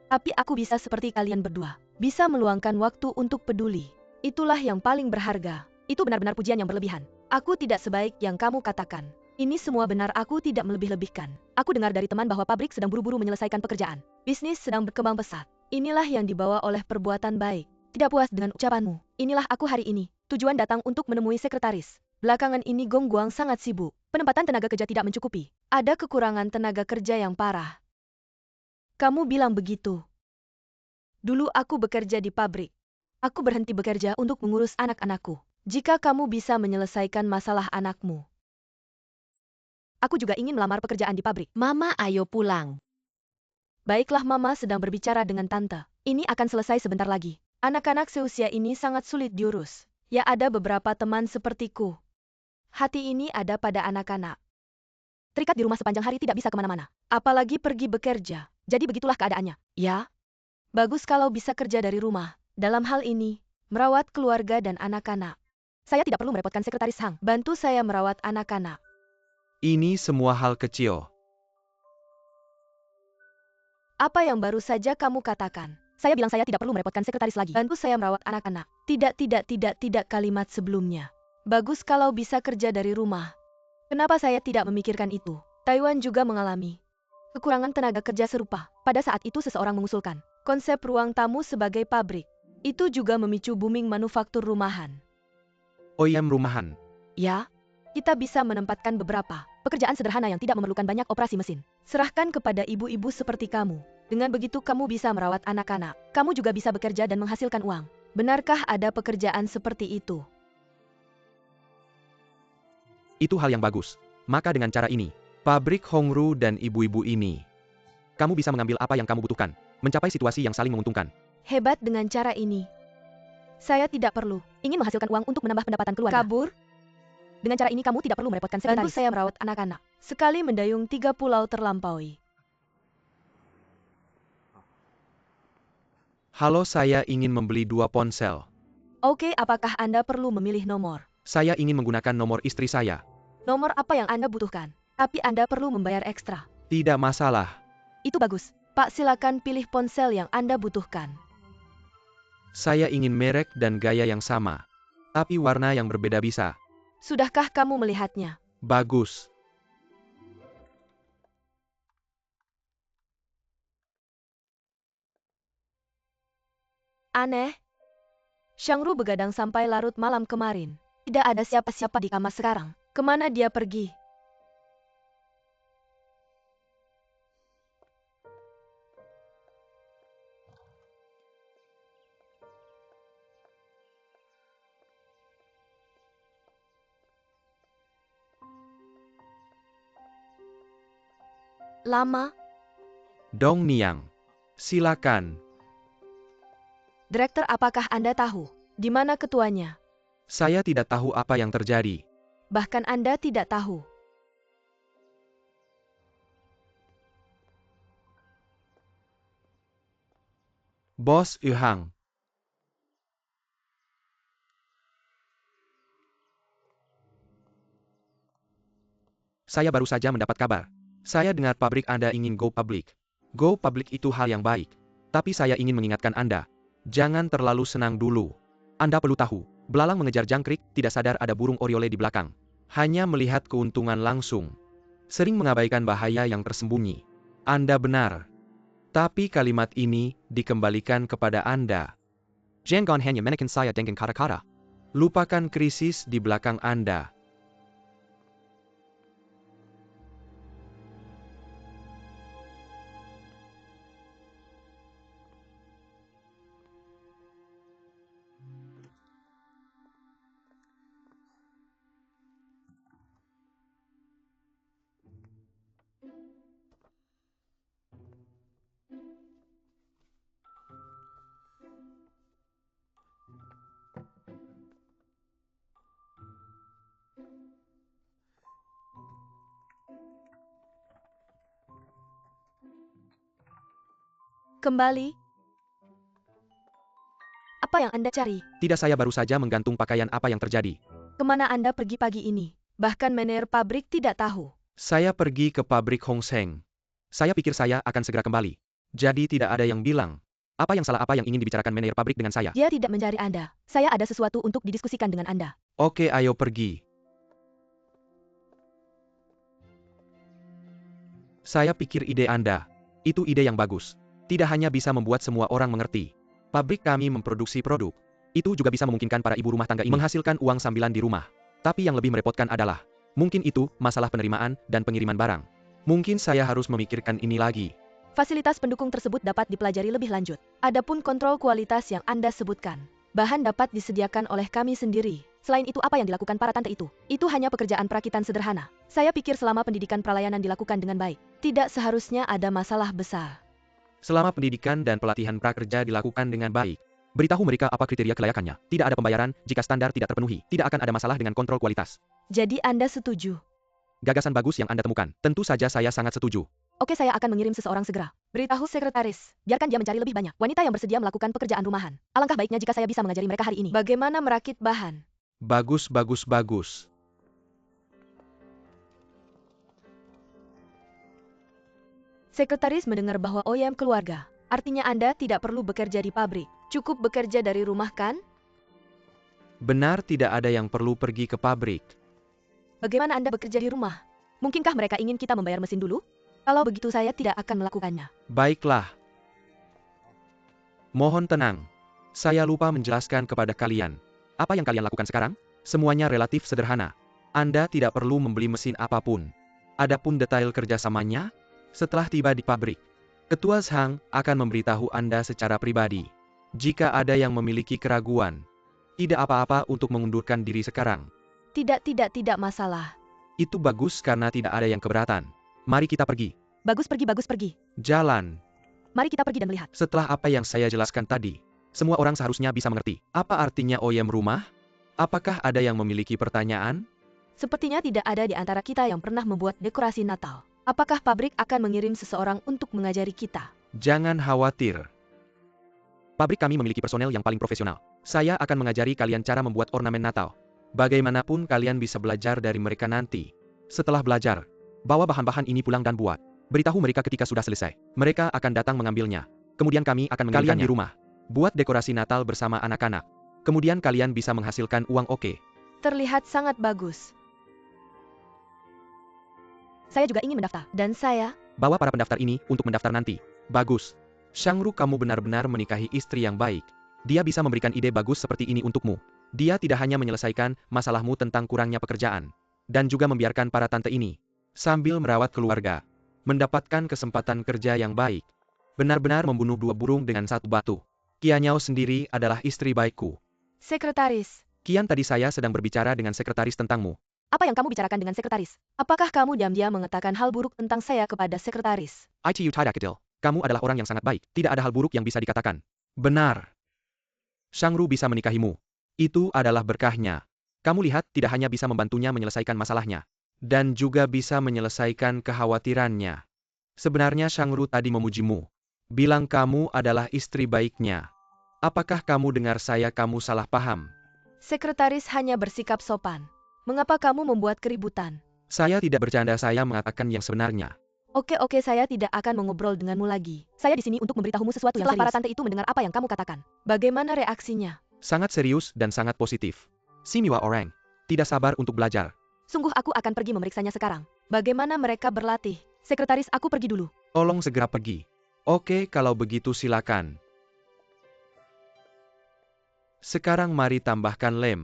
Tapi aku bisa seperti kalian berdua. Bisa meluangkan waktu untuk peduli. Itulah yang paling berharga. Itu benar-benar pujian yang berlebihan. Aku tidak sebaik yang kamu katakan. Ini semua benar, aku tidak melebih-lebihkan. Aku dengar dari teman bahwa pabrik sedang buru-buru menyelesaikan pekerjaan. Bisnis sedang berkembang pesat. Inilah yang dibawa oleh perbuatan baik. Tidak puas dengan ucapanmu. Inilah aku hari ini. Tujuan datang untuk menemui sekretaris. Belakangan ini Gong Guang sangat sibuk. Penempatan tenaga kerja tidak mencukupi. Ada kekurangan tenaga kerja yang parah. Kamu bilang begitu. Dulu aku bekerja di pabrik. Aku berhenti bekerja untuk mengurus anak-anakku. Jika kamu bisa menyelesaikan masalah anakmu. Aku juga ingin melamar pekerjaan di pabrik. Mama, ayo pulang. Baiklah, Mama sedang berbicara dengan Tante. Ini akan selesai sebentar lagi. Anak-anak seusia ini sangat sulit diurus. Ya, ada beberapa teman sepertiku. Hati ini ada pada anak-anak. Terikat di rumah sepanjang hari tidak bisa kemana-mana. Apalagi pergi bekerja. Jadi begitulah keadaannya. Ya, bagus kalau bisa kerja dari rumah. Dalam hal ini, merawat keluarga dan anak-anak. Saya tidak perlu merepotkan sekretaris Hang. Bantu saya merawat anak-anak. Ini semua hal kecil. Apa yang baru saja kamu katakan? Saya bilang saya tidak perlu merepotkan sekretaris lagi. Bantu saya merawat anak-anak. Tidak kalimat sebelumnya. Bagus kalau bisa kerja dari rumah. Kenapa saya tidak memikirkan itu? Taiwan juga mengalami kekurangan tenaga kerja serupa. Pada saat itu seseorang mengusulkan konsep ruang tamu sebagai pabrik. Itu juga memicu booming manufaktur rumahan. OEM rumahan. Ya, kita bisa menempatkan beberapa pekerjaan sederhana yang tidak memerlukan banyak operasi mesin. Serahkan kepada ibu-ibu seperti kamu. Dengan begitu kamu bisa merawat anak-anak. Kamu juga bisa bekerja dan menghasilkan uang. Benarkah ada pekerjaan seperti itu? Itu hal yang bagus. Maka dengan cara ini, pabrik Hongru dan ibu-ibu ini, kamu bisa mengambil apa yang kamu butuhkan, mencapai situasi yang saling menguntungkan. Hebat dengan cara ini. Saya tidak perlu ingin menghasilkan uang untuk menambah pendapatan keluarga. Kabur. Dengan cara ini kamu tidak perlu merepotkan sekretaris. Bantu saya merawat anak-anak. Sekali mendayung 3 pulau terlampaui. Halo, saya ingin membeli 2 ponsel. Oke, apakah Anda perlu memilih nomor? Saya ingin menggunakan nomor istri saya. Nomor apa yang Anda butuhkan? Tapi Anda perlu membayar ekstra. Tidak masalah. Itu bagus. Pak, silakan pilih ponsel yang Anda butuhkan. Saya ingin merek dan gaya yang sama. Tapi warna yang berbeda bisa. Sudahkah kamu melihatnya? Bagus. Aneh. Shangru begadang sampai larut malam kemarin. Tidak ada siapa-siapa di kamar sekarang. Kemana dia pergi? Lama. Dong Niang. Silakan. Direktur, apakah Anda tahu di mana ketuanya? Saya tidak tahu apa yang terjadi. Bahkan Anda tidak tahu. Bos Yuhang. Saya baru saja mendapat kabar. Saya dengar pabrik Anda ingin go public. Go public itu hal yang baik. Tapi saya ingin mengingatkan Anda. Jangan terlalu senang dulu. Anda perlu tahu, belalang mengejar jangkrik, tidak sadar ada burung oriole di belakang. Hanya melihat keuntungan langsung. Sering mengabaikan bahaya yang tersembunyi. Anda benar. Tapi kalimat ini dikembalikan kepada Anda. Jangan hanya menekan saya dengan kata-kata. Lupakan krisis di belakang Anda. Kembali. Apa yang Anda cari? Tidak, saya baru saja menggantung pakaian. Apa yang terjadi? Kemana Anda pergi pagi ini? Bahkan manajer pabrik tidak tahu. Saya pergi ke pabrik Hongseng. Saya pikir saya akan segera kembali. Jadi tidak ada yang bilang. Apa yang salah, apa yang ingin dibicarakan manajer pabrik dengan saya? Dia tidak mencari Anda. Saya ada sesuatu untuk didiskusikan dengan Anda. Oke, ayo pergi. Saya pikir ide Anda. Itu ide yang bagus. Tidak hanya bisa membuat semua orang mengerti. Pabrik kami memproduksi produk. Itu juga bisa memungkinkan para ibu rumah tangga ini menghasilkan uang sambilan di rumah. Tapi yang lebih merepotkan adalah, mungkin itu masalah penerimaan dan pengiriman barang. Mungkin saya harus memikirkan ini lagi. Fasilitas pendukung tersebut dapat dipelajari lebih lanjut. Adapun kontrol kualitas yang Anda sebutkan, Bahan dapat disediakan oleh kami sendiri. Selain itu apa yang dilakukan para tante itu? Itu hanya pekerjaan perakitan sederhana. Saya pikir selama pendidikan pralayanan dilakukan dengan baik. Tidak seharusnya ada masalah besar. Selama pendidikan dan pelatihan prakerja dilakukan dengan baik, beritahu mereka apa kriteria kelayakannya. Tidak ada pembayaran jika standar tidak terpenuhi. Tidak akan ada masalah dengan kontrol kualitas. Jadi Anda setuju? Gagasan bagus yang Anda temukan. Tentu saja saya sangat setuju. Oke, saya akan mengirim seseorang segera. Beritahu sekretaris. Biarkan dia mencari lebih banyak wanita yang bersedia melakukan pekerjaan rumahan. Alangkah baiknya jika saya bisa mengajari mereka hari ini. Bagaimana merakit bahan? Bagus, bagus, bagus. Sekretaris mendengar bahwa OYM keluarga. Artinya Anda tidak perlu bekerja di pabrik. Cukup bekerja dari rumah kan? Benar, tidak ada yang perlu pergi ke pabrik. Bagaimana Anda bekerja di rumah? Mungkinkah mereka ingin kita membayar mesin dulu? Kalau begitu saya tidak akan melakukannya. Baiklah. Mohon tenang. Saya lupa menjelaskan kepada kalian. Apa yang kalian lakukan sekarang? Semuanya relatif sederhana. Anda tidak perlu membeli mesin apapun. Adapun detail kerjasamanya, setelah tiba di pabrik, Ketua Zhang akan memberitahu Anda secara pribadi. Jika ada yang memiliki keraguan, tidak apa-apa untuk mengundurkan diri sekarang. Tidak masalah. Itu bagus karena tidak ada yang keberatan. Mari kita pergi. Bagus pergi. Jalan. Mari kita pergi dan melihat. Setelah apa yang saya jelaskan tadi, semua orang seharusnya bisa mengerti. Apa artinya OYM rumah? Apakah ada yang memiliki pertanyaan? Sepertinya tidak ada di antara kita yang pernah membuat dekorasi Natal. Apakah pabrik akan mengirim seseorang untuk mengajari kita? Jangan khawatir. Pabrik kami memiliki personel yang paling profesional. Saya akan mengajari kalian cara membuat ornamen Natal. Bagaimanapun kalian bisa belajar dari mereka nanti. Setelah belajar, bawa bahan-bahan ini pulang dan buat. Beritahu mereka ketika sudah selesai. Mereka akan datang mengambilnya. Kemudian kami akan mengirimkannya di rumah. Buat dekorasi Natal bersama anak-anak. Kemudian kalian bisa menghasilkan uang oke. Terlihat sangat bagus. Saya juga ingin mendaftar. Dan saya? Bawa para pendaftar ini untuk mendaftar nanti. Bagus. Shangru, kamu benar-benar menikahi istri yang baik. Dia bisa memberikan ide bagus seperti ini untukmu. Dia tidak hanya menyelesaikan masalahmu tentang kurangnya pekerjaan, dan juga membiarkan para tante ini, sambil merawat keluarga, mendapatkan kesempatan kerja yang baik. Benar-benar membunuh dua burung dengan satu batu. Qianyao sendiri adalah istri baikku. Sekretaris. Qian, tadi saya sedang berbicara dengan sekretaris tentangmu. Apa yang kamu bicarakan dengan sekretaris? Apakah kamu diam-diam mengatakan hal buruk tentang saya kepada sekretaris? Aichiyu tidak kecil. Kamu adalah orang yang sangat baik. Tidak ada hal buruk yang bisa dikatakan. Benar. Shangru bisa menikahimu. Itu adalah berkahnya. Kamu lihat, tidak hanya bisa membantunya menyelesaikan masalahnya, dan juga bisa menyelesaikan kekhawatirannya. Sebenarnya Shangru tadi memujimu. Bilang kamu adalah istri baiknya. Apakah kamu dengar saya? Kamu salah paham. Sekretaris hanya bersikap sopan. Mengapa kamu membuat keributan? Saya tidak bercanda, saya mengatakan yang sebenarnya. Oke, saya tidak akan mengobrol denganmu lagi. Saya di sini untuk memberitahumu sesuatu yang serius. Setelah para tante itu mendengar apa yang kamu katakan, bagaimana reaksinya? Sangat serius dan sangat positif. Si Miwa orang tidak sabar untuk belajar. Sungguh aku akan pergi memeriksanya sekarang. Bagaimana mereka berlatih? Sekretaris, aku pergi dulu. Tolong segera pergi. Oke, kalau begitu silakan. Sekarang mari tambahkan lem.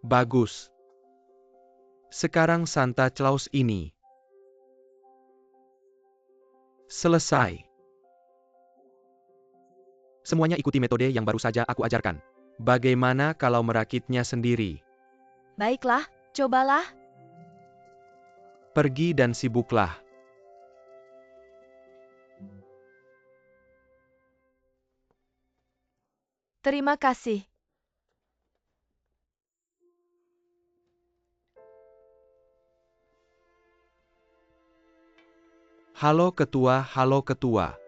Bagus. Sekarang Santa Claus ini selesai. Semuanya ikuti metode yang baru saja aku ajarkan. Bagaimana kalau merakitnya sendiri? Baiklah, cobalah. Pergi dan sibuklah. Terima kasih. Halo ketua, halo ketua.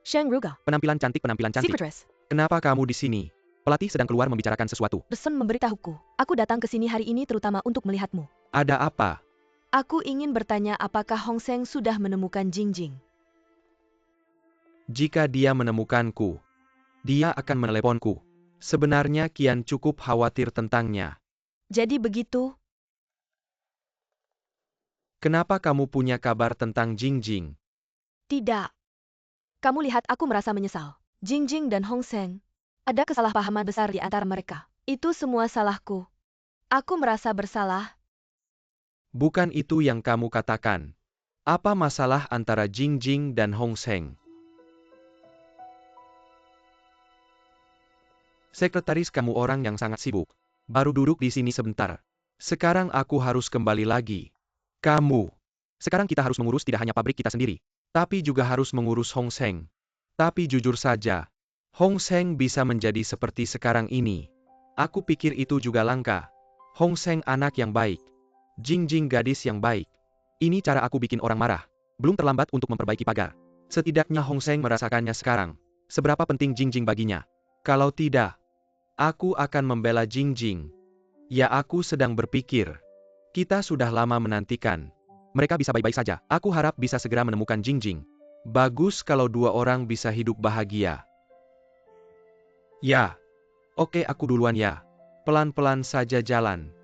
Shang Ruga. Penampilan cantik, penampilan cantik. Secretress. Kenapa kamu di sini? Pelatih sedang keluar membicarakan sesuatu. Desun memberitahuku. Aku datang ke sini hari ini terutama untuk melihatmu. Ada apa? Aku ingin bertanya apakah Hong Seng sudah menemukan Jingjing. Jika dia menemukanku, dia akan meneleponku. Sebenarnya Qian cukup khawatir tentangnya. Jadi begitu? Kenapa kamu punya kabar tentang Jingjing? Tidak. Kamu lihat, aku merasa menyesal. Jingjing dan Hong Seng. Ada kesalahpahaman besar di antara mereka. Itu semua salahku. Aku merasa bersalah. Bukan itu yang kamu katakan. Apa masalah antara Jing Jing dan Hong Seng? Sekretaris kamu orang yang sangat sibuk. Baru duduk di sini sebentar. Sekarang aku harus kembali lagi. Kamu. Sekarang kita harus mengurus tidak hanya pabrik kita sendiri, tapi juga harus mengurus Hong Seng. Tapi jujur saja, Hong Seng bisa menjadi seperti sekarang ini. Aku pikir itu juga langka. Hong Seng anak yang baik. Jing Jing gadis yang baik. Ini cara aku bikin orang marah. Belum terlambat untuk memperbaiki pagar. Setidaknya Hong Seng merasakannya sekarang. Seberapa penting Jing Jing baginya. Kalau tidak, aku akan membela Jing Jing. Ya, aku sedang berpikir. Kita sudah lama menantikan. Mereka bisa baik-baik saja. Aku harap bisa segera menemukan Jing Jing. Bagus kalau dua orang bisa hidup bahagia. Ya. Oke, aku duluan ya. Pelan-pelan saja jalan.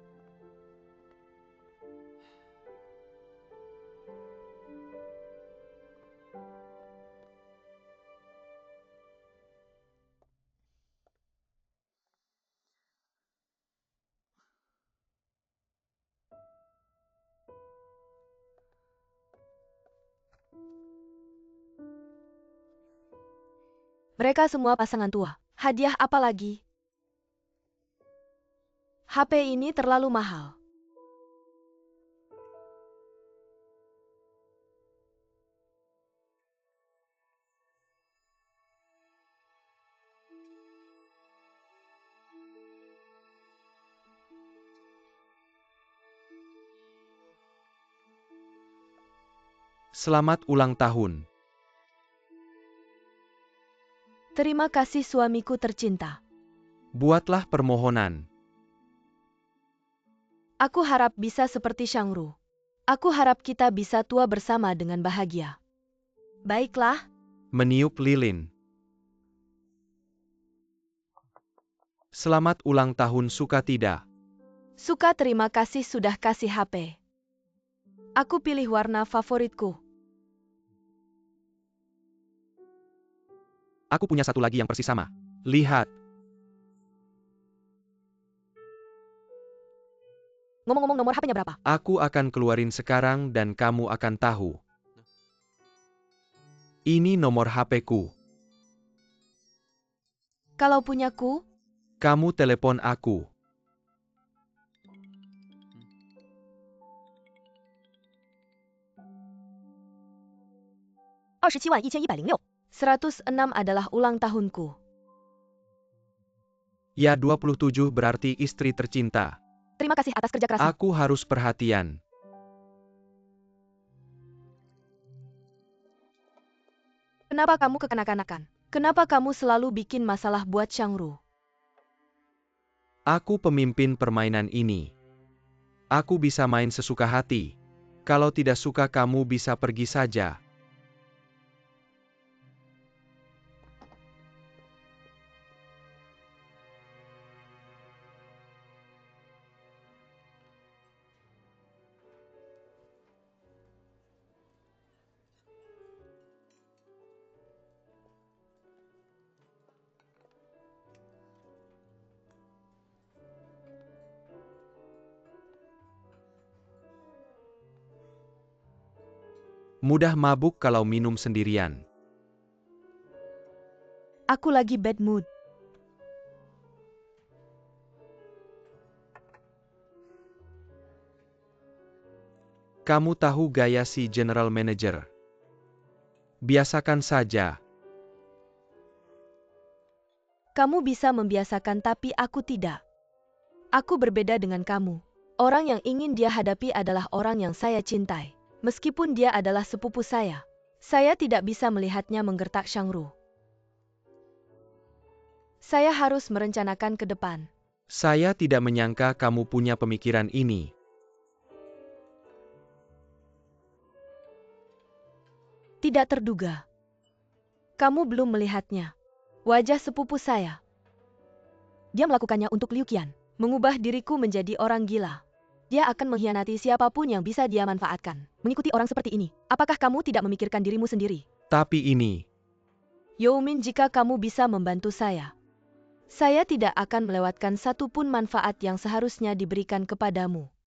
Mereka semua pasangan tua. Hadiah apa lagi? HP ini terlalu mahal. Selamat ulang tahun. Terima kasih suamiku tercinta. Buatlah permohonan. Aku harap bisa seperti Shangru. Aku harap kita bisa tua bersama dengan bahagia. Baiklah. Meniup lilin. Selamat ulang tahun, suka tidak? Suka, terima kasih sudah kasih HP. Aku pilih warna favoritku. Aku punya satu lagi yang persis sama. Lihat. Ngomong-ngomong, nomor HP-nya berapa? Aku akan keluarin sekarang dan kamu akan tahu. Ini nomor HP-ku. Kalau punyaku, Kamu telepon aku. Rp27.106. 106 adalah ulang tahunku. Ya, 27 berarti istri tercinta. Terima kasih atas kerja kerasmu. Aku harus perhatian. Kenapa kamu kekanak-kanakan? Kenapa kamu selalu bikin masalah buat Shangru? Aku pemimpin permainan ini. Aku bisa main sesuka hati. Kalau tidak suka kamu bisa pergi saja. Mudah mabuk kalau minum sendirian. Aku lagi bad mood. Kamu tahu gaya si general manager. Biasakan saja. Kamu bisa membiasakan tapi aku tidak. Aku berbeda dengan kamu. Orang yang ingin dia hadapi adalah orang yang saya cintai. Meskipun dia adalah sepupu saya. Saya tidak bisa melihatnya menggertak Shangru. Saya harus merencanakan ke depan. Saya tidak menyangka kamu punya pemikiran ini. Tidak terduga. Kamu belum melihatnya. Wajah sepupu saya. Dia melakukannya untuk Liu Qian. Mengubah diriku menjadi orang gila. Dia akan mengkhianati siapapun yang bisa dia manfaatkan. Mengikuti orang seperti ini. Apakah kamu tidak memikirkan dirimu sendiri? Tapi ini. Youmin, jika kamu bisa membantu saya tidak akan melewatkan satu pun manfaat yang seharusnya diberikan kepadamu.